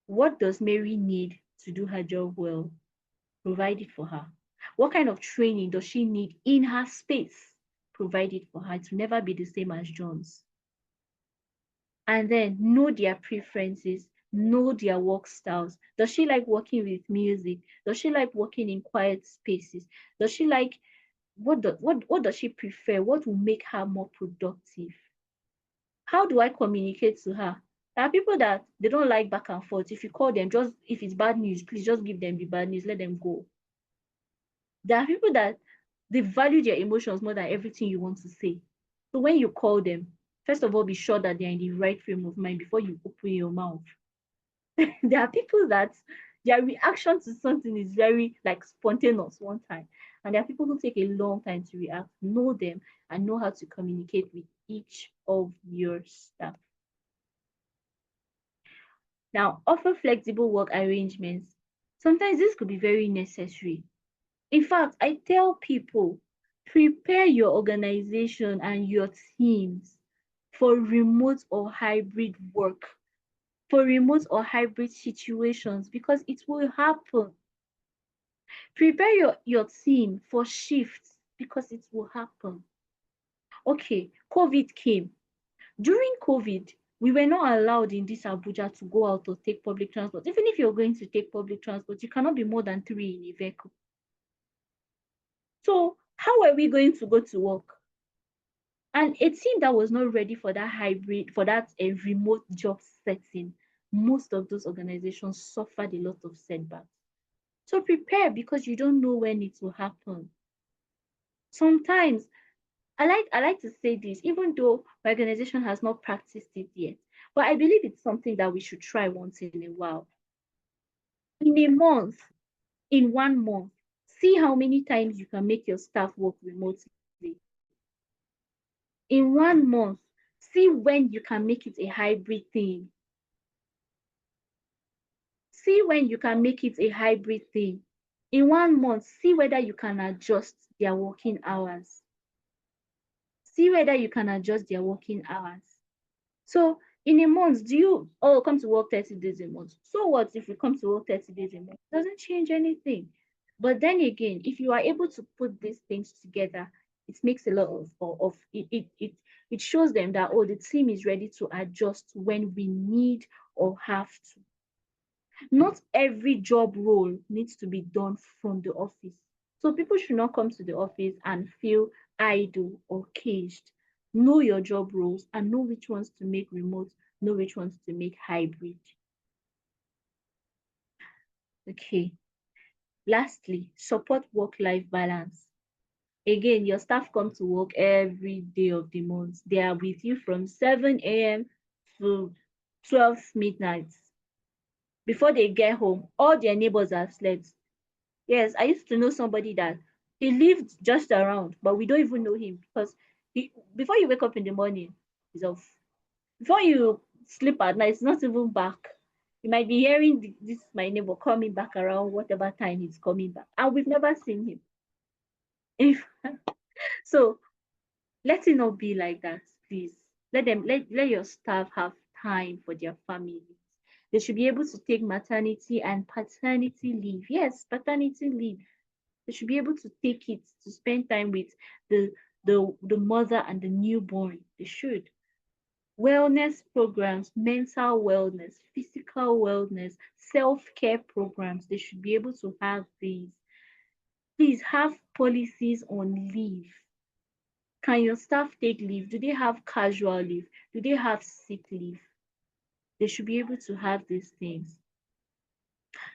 What does Mary need to do her job well? Provide it for her. What kind of training does she need in her space? Provide it for her. It will never be the same as John's. And then know their preferences, know their work styles. Does she like working with music? Does she like working in quiet spaces? Does she like, what does she prefer? What will make her more productive? How do I communicate to her? There are people that they don't like back and forth. If you call them, just if it's bad news, please just give them the bad news, let them go. There are people that they value their emotions more than everything you want to say. So when you call them, First of all, be sure that they're in the right frame of mind before you open your mouth. There are people that their reaction to something is very like spontaneous one time, and there are people who take a long time to react. Know them and know how to communicate with each of your staff. Now, offer flexible work arrangements. Sometimes this could be very necessary. In fact, I tell people, prepare your organization and your teams for remote or hybrid work, for remote or hybrid situations, because it will happen. Prepare your team for shifts because it will happen. Okay, COVID came. During COVID, we were not allowed in this Abuja to go out or take public transport. Even if you're going to take public transport, you cannot be more than three in a vehicle. So how are we going to go to work? And a team that was not ready for that hybrid, for that a remote job setting, most of those organizations suffered a lot of setbacks. So prepare because you don't know when it will happen. Sometimes I like to say this, even though my organization has not practiced it yet, but I believe it's something that we should try once in a while. In a month, in 1 month, see how many times you can make your staff work remotely. In 1 month, see when you can make it a hybrid thing. See when you can make it a hybrid thing. In 1 month, see whether you can adjust their working hours. See whether you can adjust their working hours. So in a month, do you come to work 30 days a month? So what if we come to work 30 days a month? It doesn't change anything. But then again, if you are able to put these things together, it makes a lot of it shows them that the team is ready to adjust when we need or have to. Not every job role needs to be done from the office. So people should not come to the office and feel idle or caged. Know your job roles and know which ones to make remote, know which ones to make hybrid. Okay. Lastly, support work-life balance. Again, your staff come to work every day of the month. They are with you from 7 a.m. to 12 midnight. Before they get home, all their neighbors have slept. Yes, I used to know somebody that he lived just around, but we don't even know him because before you wake up in the morning, he's off. Before you sleep at night, it's not even back. You might be hearing this my neighbor coming back around whatever time he's coming back, and we've never seen him. If so, let it not be like that, please. Let your staff have time for their families. They should be able to take maternity and paternity leave. Yes, paternity leave. They should be able to take it to spend time with the mother and the newborn. They should. Wellness programs, mental wellness, physical wellness, self-care programs, they should be able to have these. Please have policies on leave. Can your staff take leave? Do they have casual leave? Do they have sick leave? They should be able to have these things.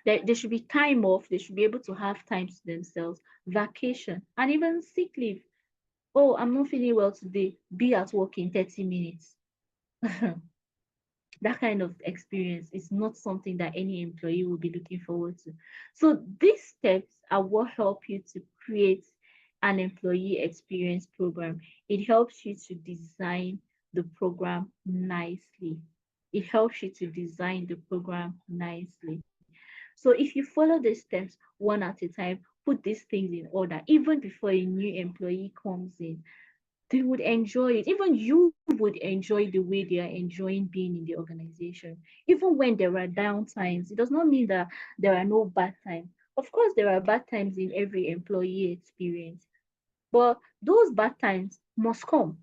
There should be time off. They should be able to have time to themselves, vacation, and even sick leave. Oh, I'm not feeling well today. Be at work in 30 minutes. That kind of experience is not something that any employee will be looking forward to. So these steps are what help you to create an employee experience program. It helps you to design the program nicely. It helps you to design the program nicely. So if you follow the steps one at a time, put these things in order, even before a new employee comes in, they would enjoy it. Even you would enjoy the way they are enjoying being in the organization. Even when there are down times, it does not mean that there are no bad times. Of course, there are bad times in every employee experience, but those bad times must come.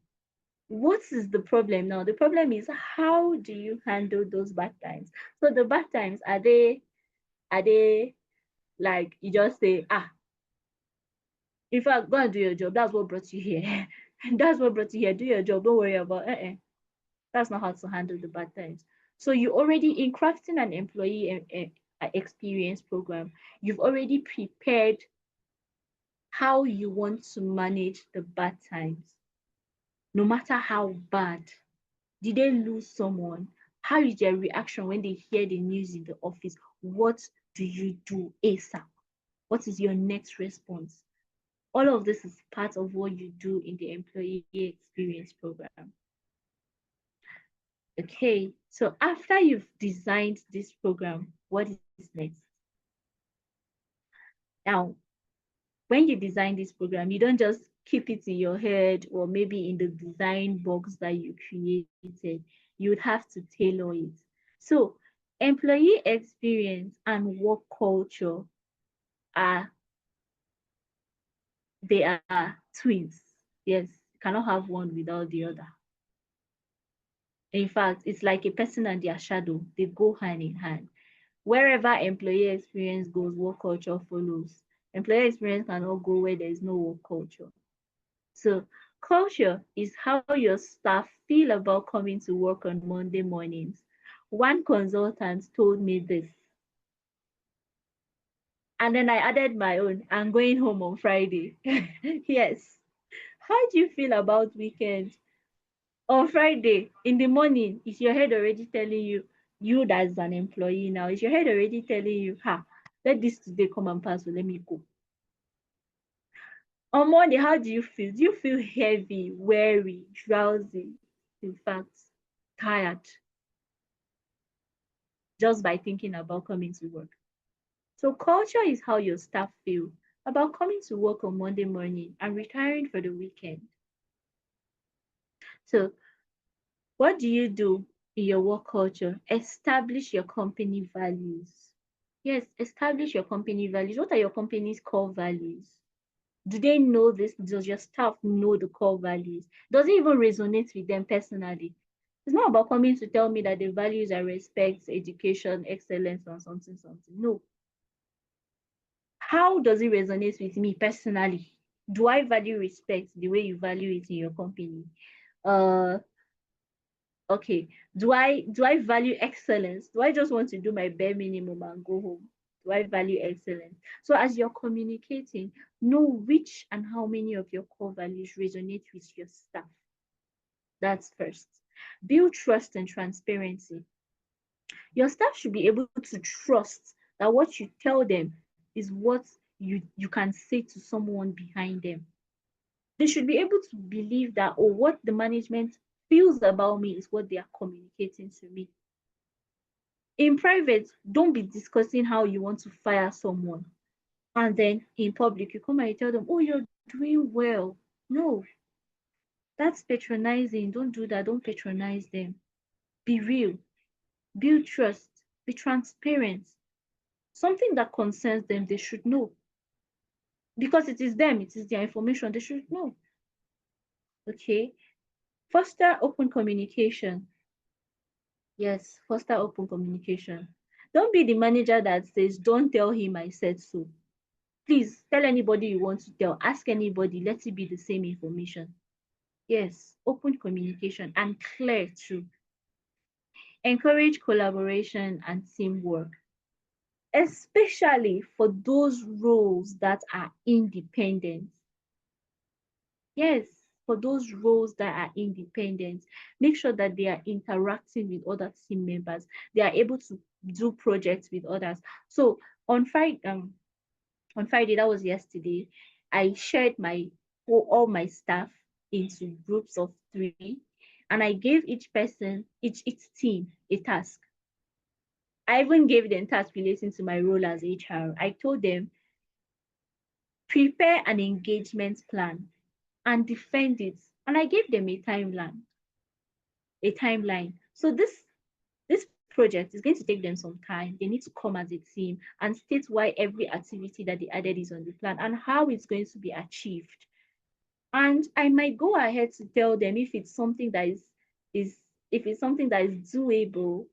What is the problem now? The problem is how do you handle those bad times? So the bad times are they like you just say, in fact, go and do your job. That's what brought you here. That's what brought you here. Do your job. Don't worry about it. That's not how to handle the bad times. So you already in crafting an employee experience program, you've already prepared how you want to manage the bad times, no matter how bad. Did they lose someone? How is their reaction when they hear the news in the office? What do you do ASAP? What is your next response? All of this is part of what you do in the employee experience program. Okay, so after you've designed this program, what is next? Now, when you design this program, you don't just keep it in your head or maybe in the design box that you created. You would have to tailor it. So, employee experience and work culture are they are twins. Yes, you cannot have one without the other. In fact, it's like a person and their shadow. They go hand in hand. Wherever employee experience goes, work culture follows. Employee experience cannot go where there is no work culture. So culture is how your staff feel about coming to work on Monday mornings. One consultant told me this. And then I added my own. I'm going home on Friday. Yes. How do you feel about weekends? On Friday in the morning, is your head already telling you as an employee now, is your head already telling you, let this today come and pass, so let me go. On Monday, how do you feel? Do you feel heavy, weary, drowsy, in fact, tired, just by thinking about coming to work? So culture is how your staff feel about coming to work on Monday morning and retiring for the weekend. So what do you do in your work culture? Establish your company values. Yes, establish your company values. What are your company's core values? Do they know this? Does your staff know the core values? Does it even resonate with them personally? It's not about coming to tell me that the values are respect, education, excellence, and something. No. How does it resonate with me personally? Do I value respect the way you value it in your company? Uh, okay. Do I value excellence? Do I just want to do my bare minimum and go home? Do I value excellence? So as you're communicating, know which and how many of your core values resonate with your staff. That's first. Build trust and transparency. Your staff should be able to trust that what you tell them is what you can say to someone behind them. They should be able to believe that, or what the management feels about me is what they are communicating to me. In private, don't be discussing how you want to fire someone. And then in public, you come and you tell them, oh, you're doing well. No, that's patronizing. Don't do that. Don't patronize them. Be real. Build trust. Be transparent. Something that concerns them, they should know. Because it is them, it is their information, they should know. Okay. Foster open communication. Yes, foster open communication. Don't be the manager that says, don't tell him I said so. Please tell anybody you want to tell. Ask anybody. Let it be the same information. Yes, open communication and clear too. Encourage collaboration and teamwork, especially for those roles that are independent. Yes, for those roles that are independent, make sure that they are interacting with other team members. They are able to do projects with others. So on Friday, that was yesterday, I shared all my staff into groups of 3, and I gave each person, each team, a task. I even gave them tasks relating to my role as HR. I told them, prepare an engagement plan and defend it. And I gave them a timeline. So this project is going to take them some time. They need to come as a team and state why every activity that they added is on the plan and how it's going to be achieved. And I might go ahead to tell them if it's something that is if it's something that is doable.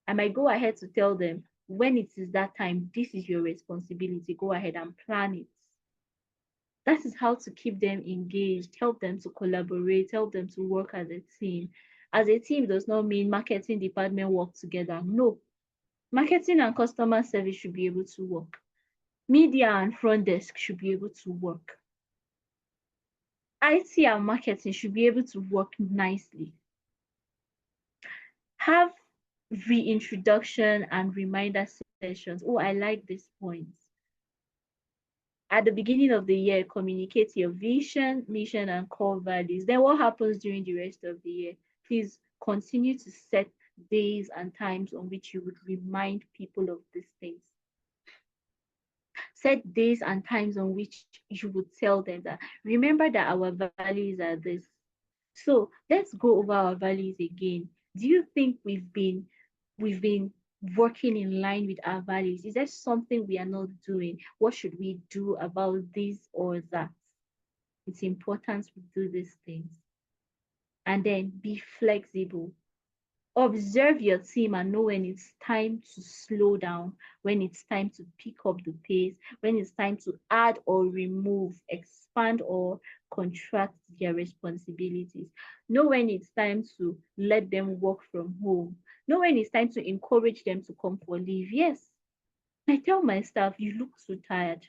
I might go ahead to tell them, when it is that time, this is your responsibility. Go ahead and plan it. That is how to keep them engaged, help them to collaborate, help them to work as a team. As a team does not mean marketing department work together. No. Marketing and customer service should be able to work. Media and front desk should be able to work. IT and marketing should be able to work nicely. Have reintroduction and reminder sessions. Oh, I like this point. At the beginning of the year, communicate your vision, mission, and core values. Then what happens during the rest of the year? Please continue to set days and times on which you would remind people of these things. Set days and times on which you would tell them that remember that our values are this. So let's go over our values again. Do you think we've been working in line with our values? Is there something we are not doing? What should we do about this or that? It's important we do these things. And then be flexible. Observe your team and know when it's time to slow down, when it's time to pick up the pace, when it's time to add or remove, expand or contract their responsibilities. Know when it's time to let them work from home. Know when it's time to encourage them to come for leave. Yes, I tell my staff, you look so tired.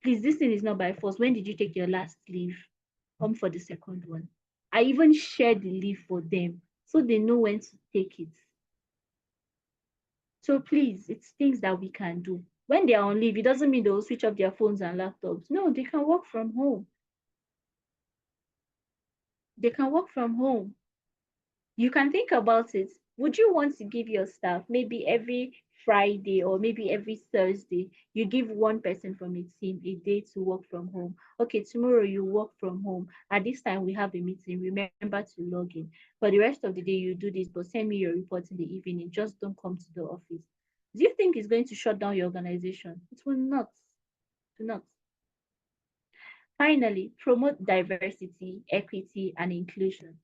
Please, this thing is not by force. When did you take your last leave? Come for the second one. I even share the leave for them so they know when to take it. So please, it's things that we can do. When they are on leave, it doesn't mean they'll switch off their phones and laptops. No, they can work from home. They can work from home. You can think about it. Would you want to give your staff maybe every Friday or maybe every Thursday, you give one person from a team a day to work from home? Okay, tomorrow you work from home. At this time, we have a meeting. Remember to log in. For the rest of the day, you do this, but send me your report in the evening. Just don't come to the office. Do you think it's going to shut down your organization? It will not. It will not. Finally, promote diversity, equity, and inclusion.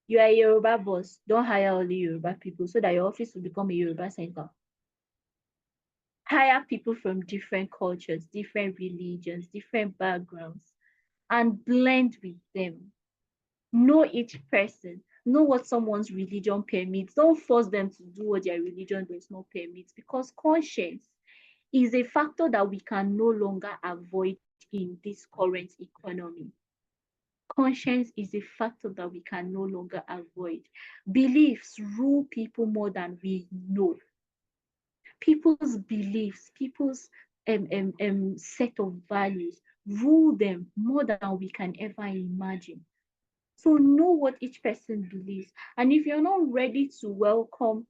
You are a Yoruba boss. Don't hire only Yoruba people so that your office will become a Yoruba center. Hire people from different cultures, different religions, different backgrounds, and blend with them. Know each person. Know what someone's religion permits. Don't force them to do what their religion does not permit, because conscience is a factor that we can no longer avoid in this current economy. Conscience is a factor that we can no longer avoid. Beliefs rule people more than we know. People's beliefs, people's set of values rule them more than we can ever imagine. So know what each person believes. And if you're not ready to welcome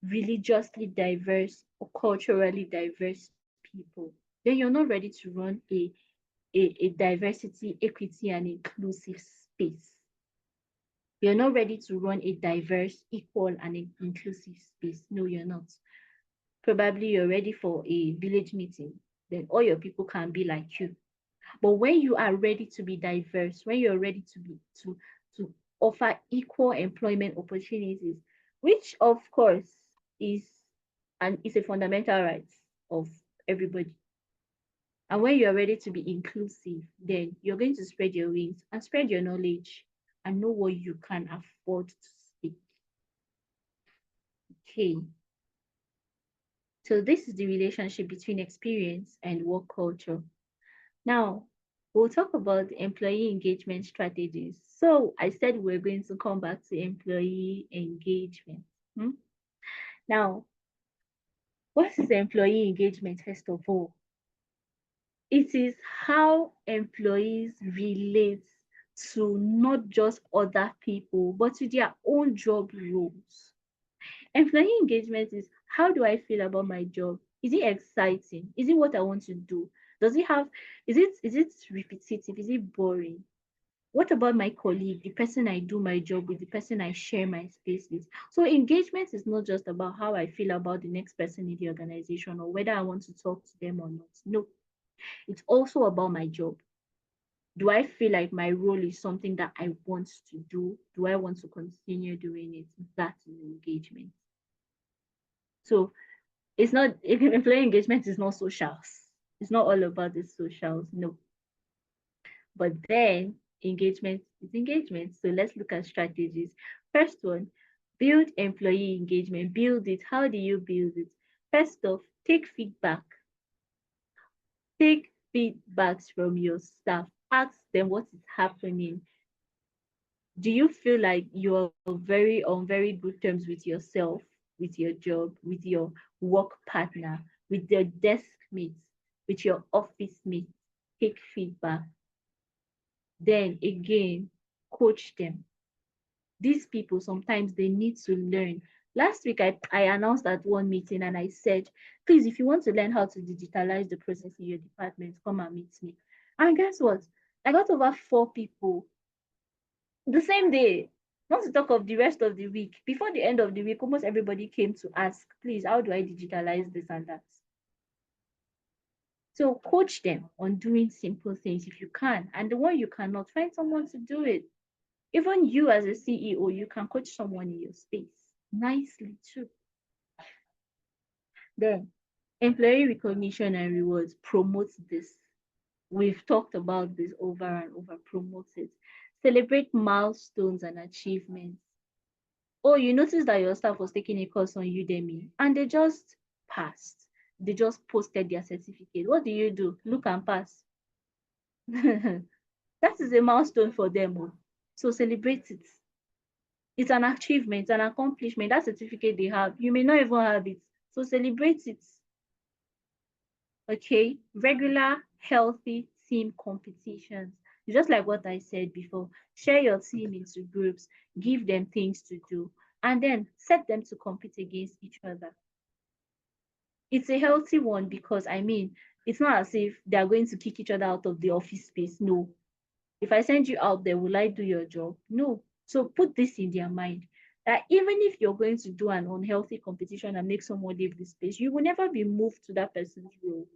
religiously diverse or culturally diverse people, then you're not ready to run a diversity, equity, and inclusive space. You're not ready to run a diverse, equal, and inclusive space. No, you're not. Probably you're ready for a village meeting. Then all your people can be like you. But when you are ready to be diverse, when you're ready to offer equal employment opportunities, which of course is is a fundamental right of everybody. And when you're ready to be inclusive, then you're going to spread your wings and spread your knowledge and know what you can afford to speak. Okay. So this is the relationship between experience and work culture. Now, we'll talk about employee engagement strategies. So I said we're going to come back to employee engagement. Now, what is employee engagement, first of all? It is how employees relate to not just other people, but to their own job roles. Employee engagement is, how do I feel about my job? Is it exciting? Is it what I want to do? Does it have, is it repetitive? Is it boring? What about my colleague, the person I do my job with, the person I share my space with? So engagement is not just about how I feel about the next person in the organization or whether I want to talk to them or not. No, it's also about my job. Do I feel like my role is something that I want to do? Do I want to continue doing it? That is engagement. So it's not, employee engagement is not socials. It's not all about the socials, no. But then engagement is engagement. So let's look at strategies. First one, build employee engagement. Build it. How do you build it? First off, take feedback. Take feedbacks from your staff. Ask them what is happening. Do you feel like you're very on very good terms with yourself, with your job, with your work partner, with your desk mates, with your office mates? Take feedback. Then again, coach them. These people sometimes they need to learn. Last week I announced at one meeting and I said, please, if you want to learn how to digitalize the process in your department, come and meet me. And guess what? I got over 4 people the same day. Not to talk of the rest of the week. Before the end of the week, almost everybody came to ask, please, how do I digitalize this and that? So coach them on doing simple things if you can. And the one you cannot, find someone to do it. Even you as a CEO, you can coach someone in your space nicely too. Then employee recognition and rewards promotes this. We've talked about this over and over, promote it. Celebrate milestones and achievements. Oh, you noticed that your staff was taking a course on Udemy and they just passed. They just posted their certificate. What do you do? Look and pass. That is a milestone for them. Oh. So celebrate it. It's an achievement, an accomplishment. That certificate they have, you may not even have it. So celebrate it. Okay? Regular, healthy team competitions. Just like what I said before, share your team into groups, give them things to do, and then set them to compete against each other. It's a healthy one because I mean, it's not as if they are going to kick each other out of the office space. No. If I send you out there, will I do your job? No. So put this in their mind that even if you're going to do an unhealthy competition and make someone leave the space, you will never be moved to that person's role.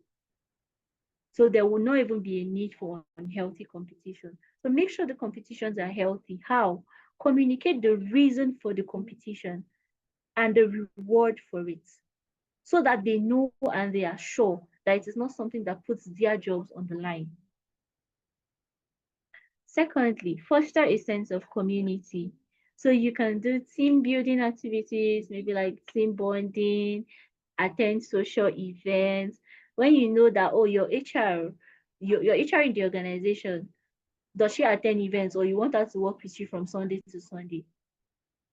So there will not even be a need for unhealthy competition. So make sure the competitions are healthy. How? Communicate the reason for the competition and the reward for it so that they know and they are sure that it is not something that puts their jobs on the line. Secondly, foster a sense of community. So you can do team building activities, maybe like team bonding, attend social events. When you know that, oh, your HR, your HR in the organization, does she attend events or you want her to work with you from Sunday to Sunday?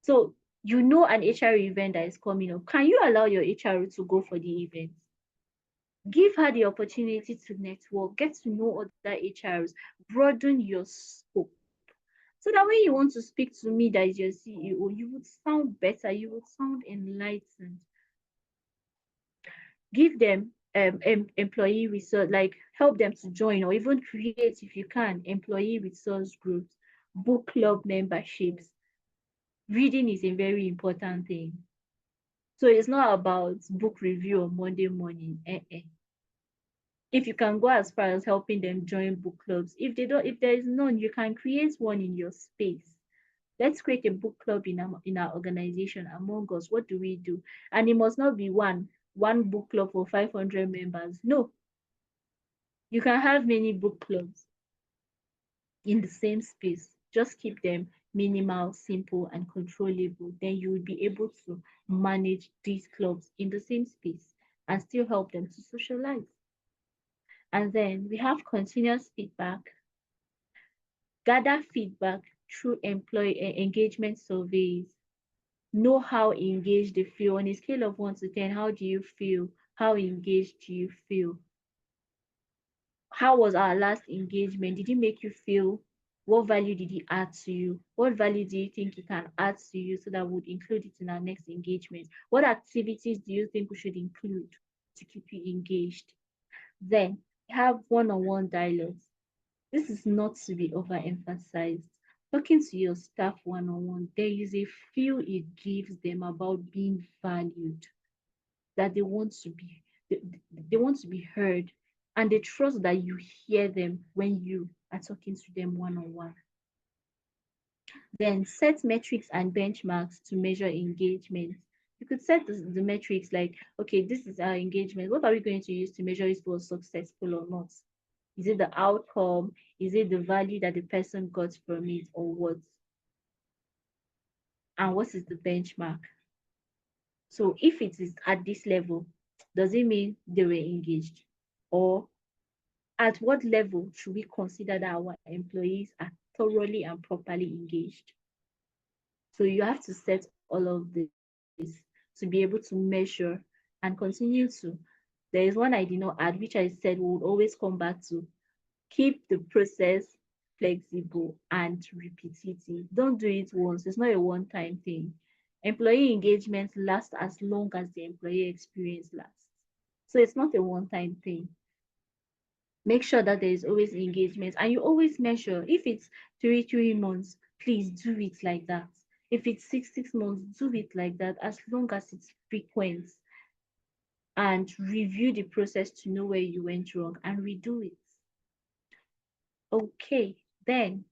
So you know an HR event that is coming up. Can you allow your HR to go for the event? Give her the opportunity to network, get to know other HRs, broaden your scope. So that when you want to speak to me that is your CEO, you would sound better, you would sound enlightened. Give them employee resource, like help them to join or even create, if you can, employee resource groups, book club memberships. Reading is a very important thing. So it's not about book review on Monday morning. If you can go as far as helping them join book clubs, if there is none, you can create one in your space. Let's create a book club in our organization among us. What do we do? And it must not be one book club for 500 members. No, you can have many book clubs in the same space. Just keep them minimal, simple, and controllable. Then you will be able to manage these clubs in the same space and still help them to socialize. And then we have continuous feedback. Gather feedback through employee engagement surveys. Know how engaged they feel. On a scale of 1 to 10, how do you feel? How engaged do you feel? How was our last engagement? Did it make you feel? What value did it add to you? What value do you think it can add to you so that we'll include it in our next engagement? What activities do you think we should include to keep you engaged? Then have one-on-one dialogues. This is not to be overemphasized. Talking to your staff one-on-one, there is a feel it gives them about being valued, that they want to be they, they want to be heard, and they trust that you hear them when you are talking to them one-on-one. Then set metrics and benchmarks to measure engagement. You could set the metrics like, okay, this is our engagement. What are we going to use to measure if it was successful or not? Is it the outcome? Is it the value that the person got from it or what? And what is the benchmark? So if it is at this level, does it mean they were engaged? Or at what level should we consider that our employees are thoroughly and properly engaged? So you have to set all of this to be able to measure and continue to. There is one I did not add, which I said we would always come back to. Keep the process flexible and repetitive. Don't do it once. It's not a one-time thing. Employee engagement lasts as long as the employee experience lasts. So it's not a one-time thing. Make sure that there is always engagement and you always measure. If it's 3 months, please do it like that. If it's 6 months, do it like that, as long as it's frequent, and review the process to know where you went wrong and redo it. Okay, then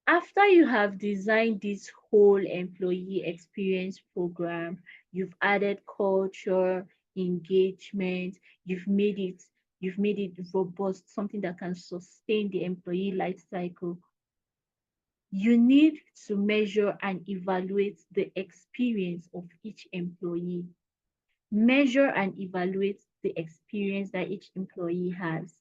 after you have designed this whole employee experience program, you've added culture, engagement, you've made it you've made it robust, something that can sustain the employee life cycle. You need to measure and evaluate the experience of each employee. Measure and evaluate the experience that each employee has.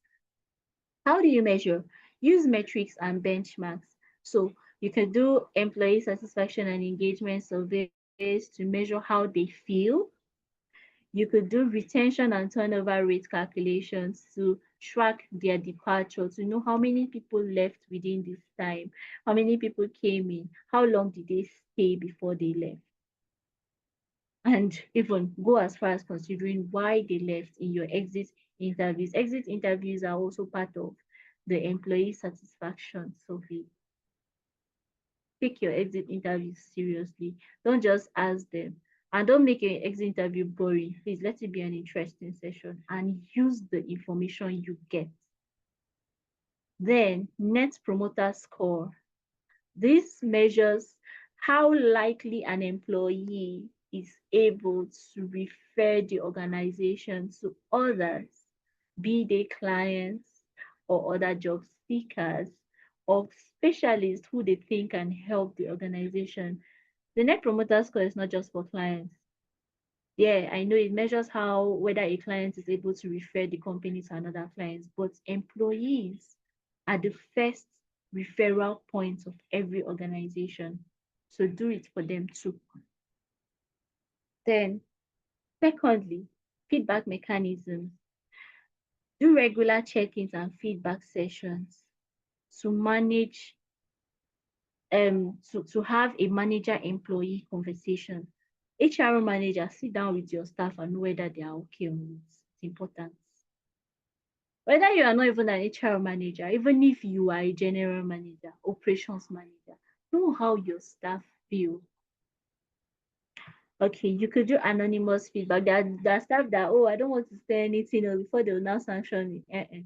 How do you measure? Use metrics and benchmarks. So you can do employee satisfaction and engagement surveys to measure how they feel. You could do retention and turnover rate calculations to track their departure, to know how many people left within this time, how many people came in, how long did they stay before they left, and even go as far as considering why they left in your exit interviews. Exit interviews are also part of the employee satisfaction survey. Take your exit interviews seriously. Don't just ask them. And don't make your exit interview boring. Please let it be an interesting session and use the information you get. Then, net promoter score. This measures how likely an employee is able to refer the organization to others, be they clients or other job seekers or specialists who they think can help the organization. The net promoter score is not just for clients. Yeah, I know it measures how whether a client is able to refer the company to another client, but employees are the first referral points of every organization. So do it for them too. Then, secondly, feedback mechanisms. Do regular check-ins and feedback sessions to manage to have a manager employee conversation. HR manager, sit down with your staff and know whether they are okay or not. It's important. Whether you are not even an HR manager, even if you are a general manager, operations manager, know how your staff feel. Okay, you could do anonymous feedback. There are staff that, oh, I don't want to say anything or before they will now sanction me.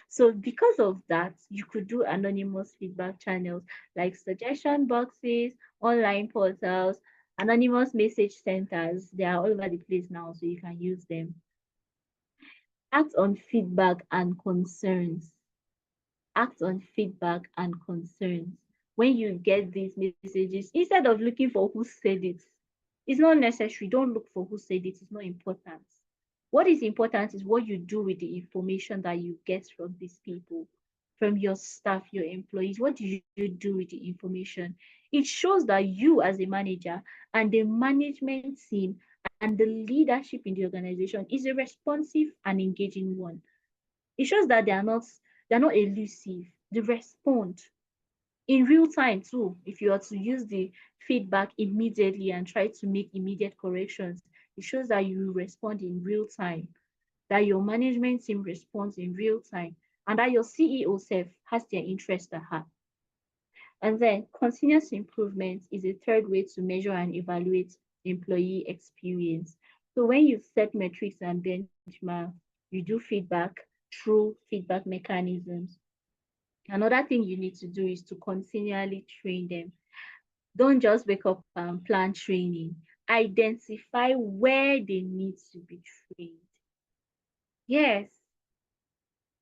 So because of that, you could do anonymous feedback channels like suggestion boxes, online portals, anonymous message centers. They are all over the place now, so you can use them. Act on feedback and concerns. Act on feedback and concerns. When you get these messages, instead of looking for who said it, it's not necessary. Don't look for who said it. It's not important. What is important is what you do with the information that you get from these people, from your staff, your employees. What do you do with the information? It shows that you, as a manager, and the management team and the leadership in the organization is a responsive and engaging one. It shows that they're not elusive. They respond in real time too. If you are to use the feedback immediately and try to make immediate corrections, it shows that you respond in real time, that your management team responds in real time, and that your CEO self has their interest at heart. And then continuous improvement is a third way to measure and evaluate employee experience. So when you set metrics and benchmarks, you do feedback through feedback mechanisms. Another thing you need to do is to continually train them. Don't just wake up and plan training. Identify where they need to be trained. Yes,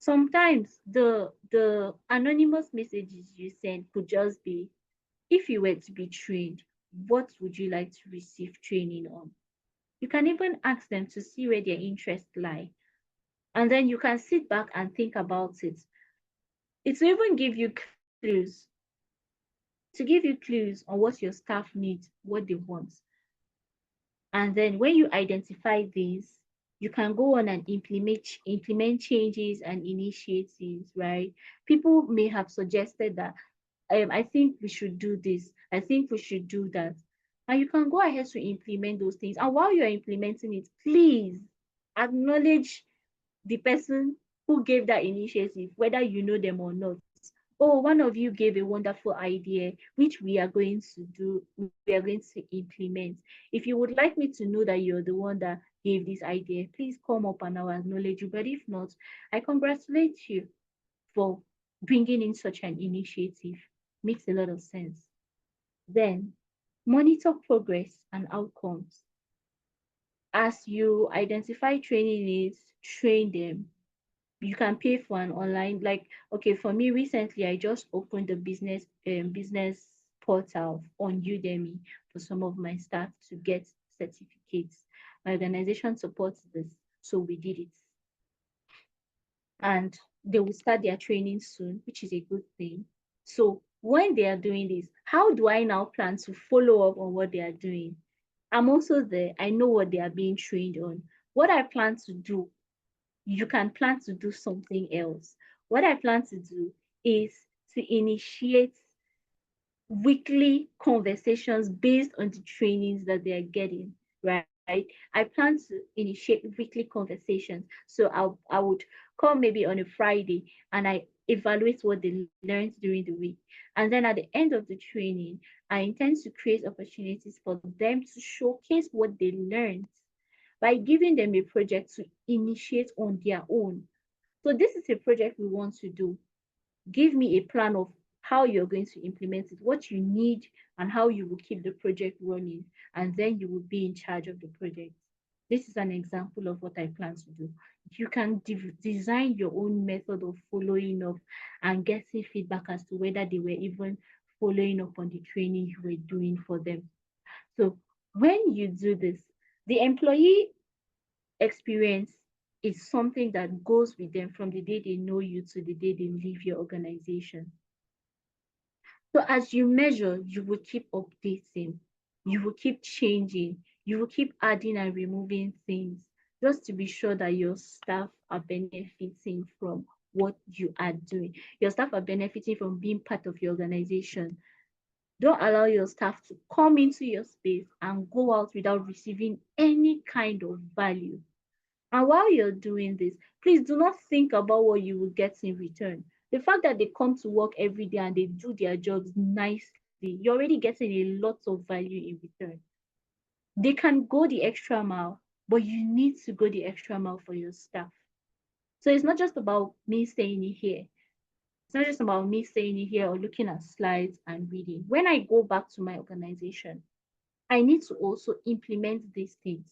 sometimes the anonymous messages you send could just be, if you were to be trained, what would you like to receive training on? You can even ask them to see where their interests lie. And then you can sit back and think about it. It will even give you clues. to give you clues on what your staff needs, what they want. And then when you identify these, you can go on and implement changes and initiatives, right? People may have suggested that I think we should do this. I think we should do that. And you can go ahead to implement those things. And while you're implementing it, please acknowledge the person who gave that initiative, whether you know them or not. Oh, one of you gave a wonderful idea, which we are going to do, we are going to implement. If you would like me to know that you're the one that gave this idea, please come up and I'll acknowledge you. But if not, I congratulate you for bringing in such an initiative. Makes a lot of sense. Then, monitor progress and outcomes. As you identify training needs, train them. You can pay for an online, like, okay, for me recently, I just opened a business portal on Udemy for some of my staff to get certificates. My organization supports this, so we did it. And they will start their training soon, which is a good thing. So when they are doing this, how do I now plan to follow up on what they are doing? I'm also there. I know what they are being trained on. What I plan to do, you can plan to do something else. What I plan to do is to initiate weekly conversations based on the trainings that they are getting, right? I plan to initiate weekly conversations. So I would call maybe on a Friday and I evaluate what they learned during the week. And then at the end of the training, I intend to create opportunities for them to showcase what they learned by giving them a project to initiate on their own. So this is a project we want to do. Give me a plan of how you're going to implement it, what you need, and how you will keep the project running. And then you will be in charge of the project. This is an example of what I plan to do. You can design your own method of following up and getting feedback as to whether they were even following up on the training you were doing for them. So when you do this, the employee experience is something that goes with them from the day they know you to the day they leave your organization. So as you measure, you will keep updating, you will keep changing, you will keep adding and removing things just to be sure that your staff are benefiting from what you are doing. Your staff are benefiting from being part of your organization. Don't allow your staff to come into your space and go out without receiving any kind of value. And while you're doing this, please do not think about what you will get in return. The fact that they come to work every day and they do their jobs nicely, you're already getting a lot of value in return. They can go the extra mile, but you need to go the extra mile for your staff. So it's not just about me saying it here. It's not just about me saying it here or looking at slides and reading. When I go back to my organization, I need to also implement these things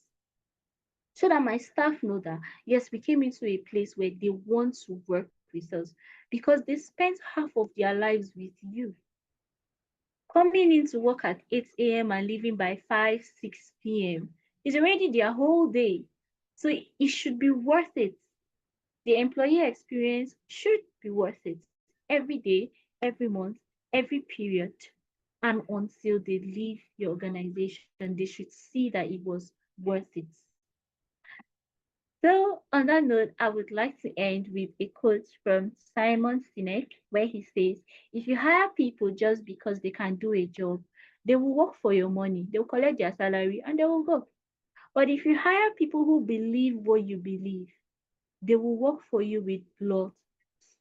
so that my staff know that, yes, we came into a place where they want to work with us because they spent half of their lives with you. Coming into work at 8 a.m. and leaving by 5, 6 p.m. is already their whole day. So it should be worth it. The employee experience should be worth it every day, every month, every period. And until they leave your organization, they should see that it was worth it. So, on that note, I would like to end with a quote from Simon Sinek, where he says, if you hire people just because they can do a job, they will work for your money, they'll collect their salary, and they will go. But if you hire people who believe what you believe, they will work for you with blood,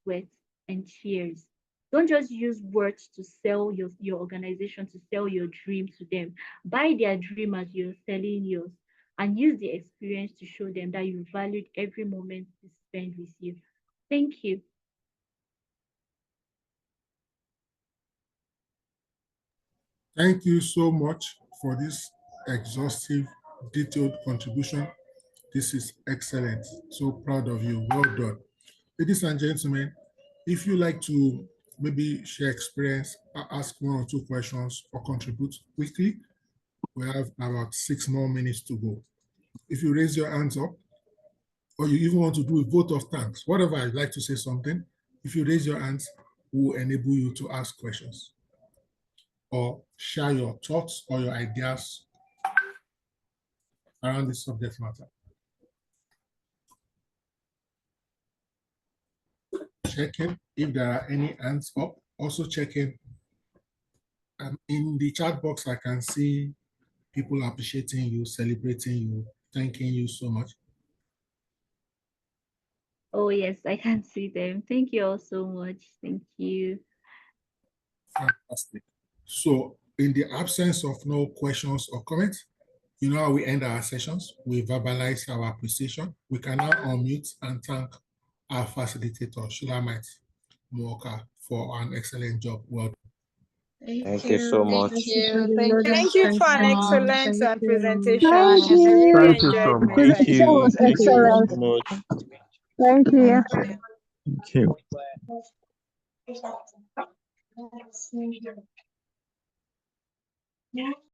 sweat, and tears. Don't just use words to sell your organization, to sell your dream to them. Buy their dream as you're selling yours and use the experience to show them that you valued every moment they spend with you. Thank you. Thank you so much for this exhaustive, detailed contribution. This is excellent. So proud of you. Well done. Ladies and gentlemen, if you like to maybe share experience, ask 1 or 2 questions, or contribute quickly, we have about 6 more minutes to go. If you raise your hands up, or you even want to do a vote of thanks, whatever, I'd like to say something, if you raise your hands, we'll enable you to ask questions. or share your thoughts or your ideas around this subject matter. Checking if there are any hands up. Also checking in the chat box, I can see people appreciating you, celebrating you, thanking you so much. Oh, yes, I can see them. Thank you all so much. Thank you. Fantastic. So in the absence of no questions or comments, you know how we end our sessions? We verbalize our appreciation. We can now unmute and thank our facilitator, Shulamite Muoka, for an excellent job. Well done. Thank you so much. Thank you for an excellent presentation. Thank I really you. Thank you enjoyed so much. my Thank session. you. was Thank you excellent. so much. Thank you. Thank you.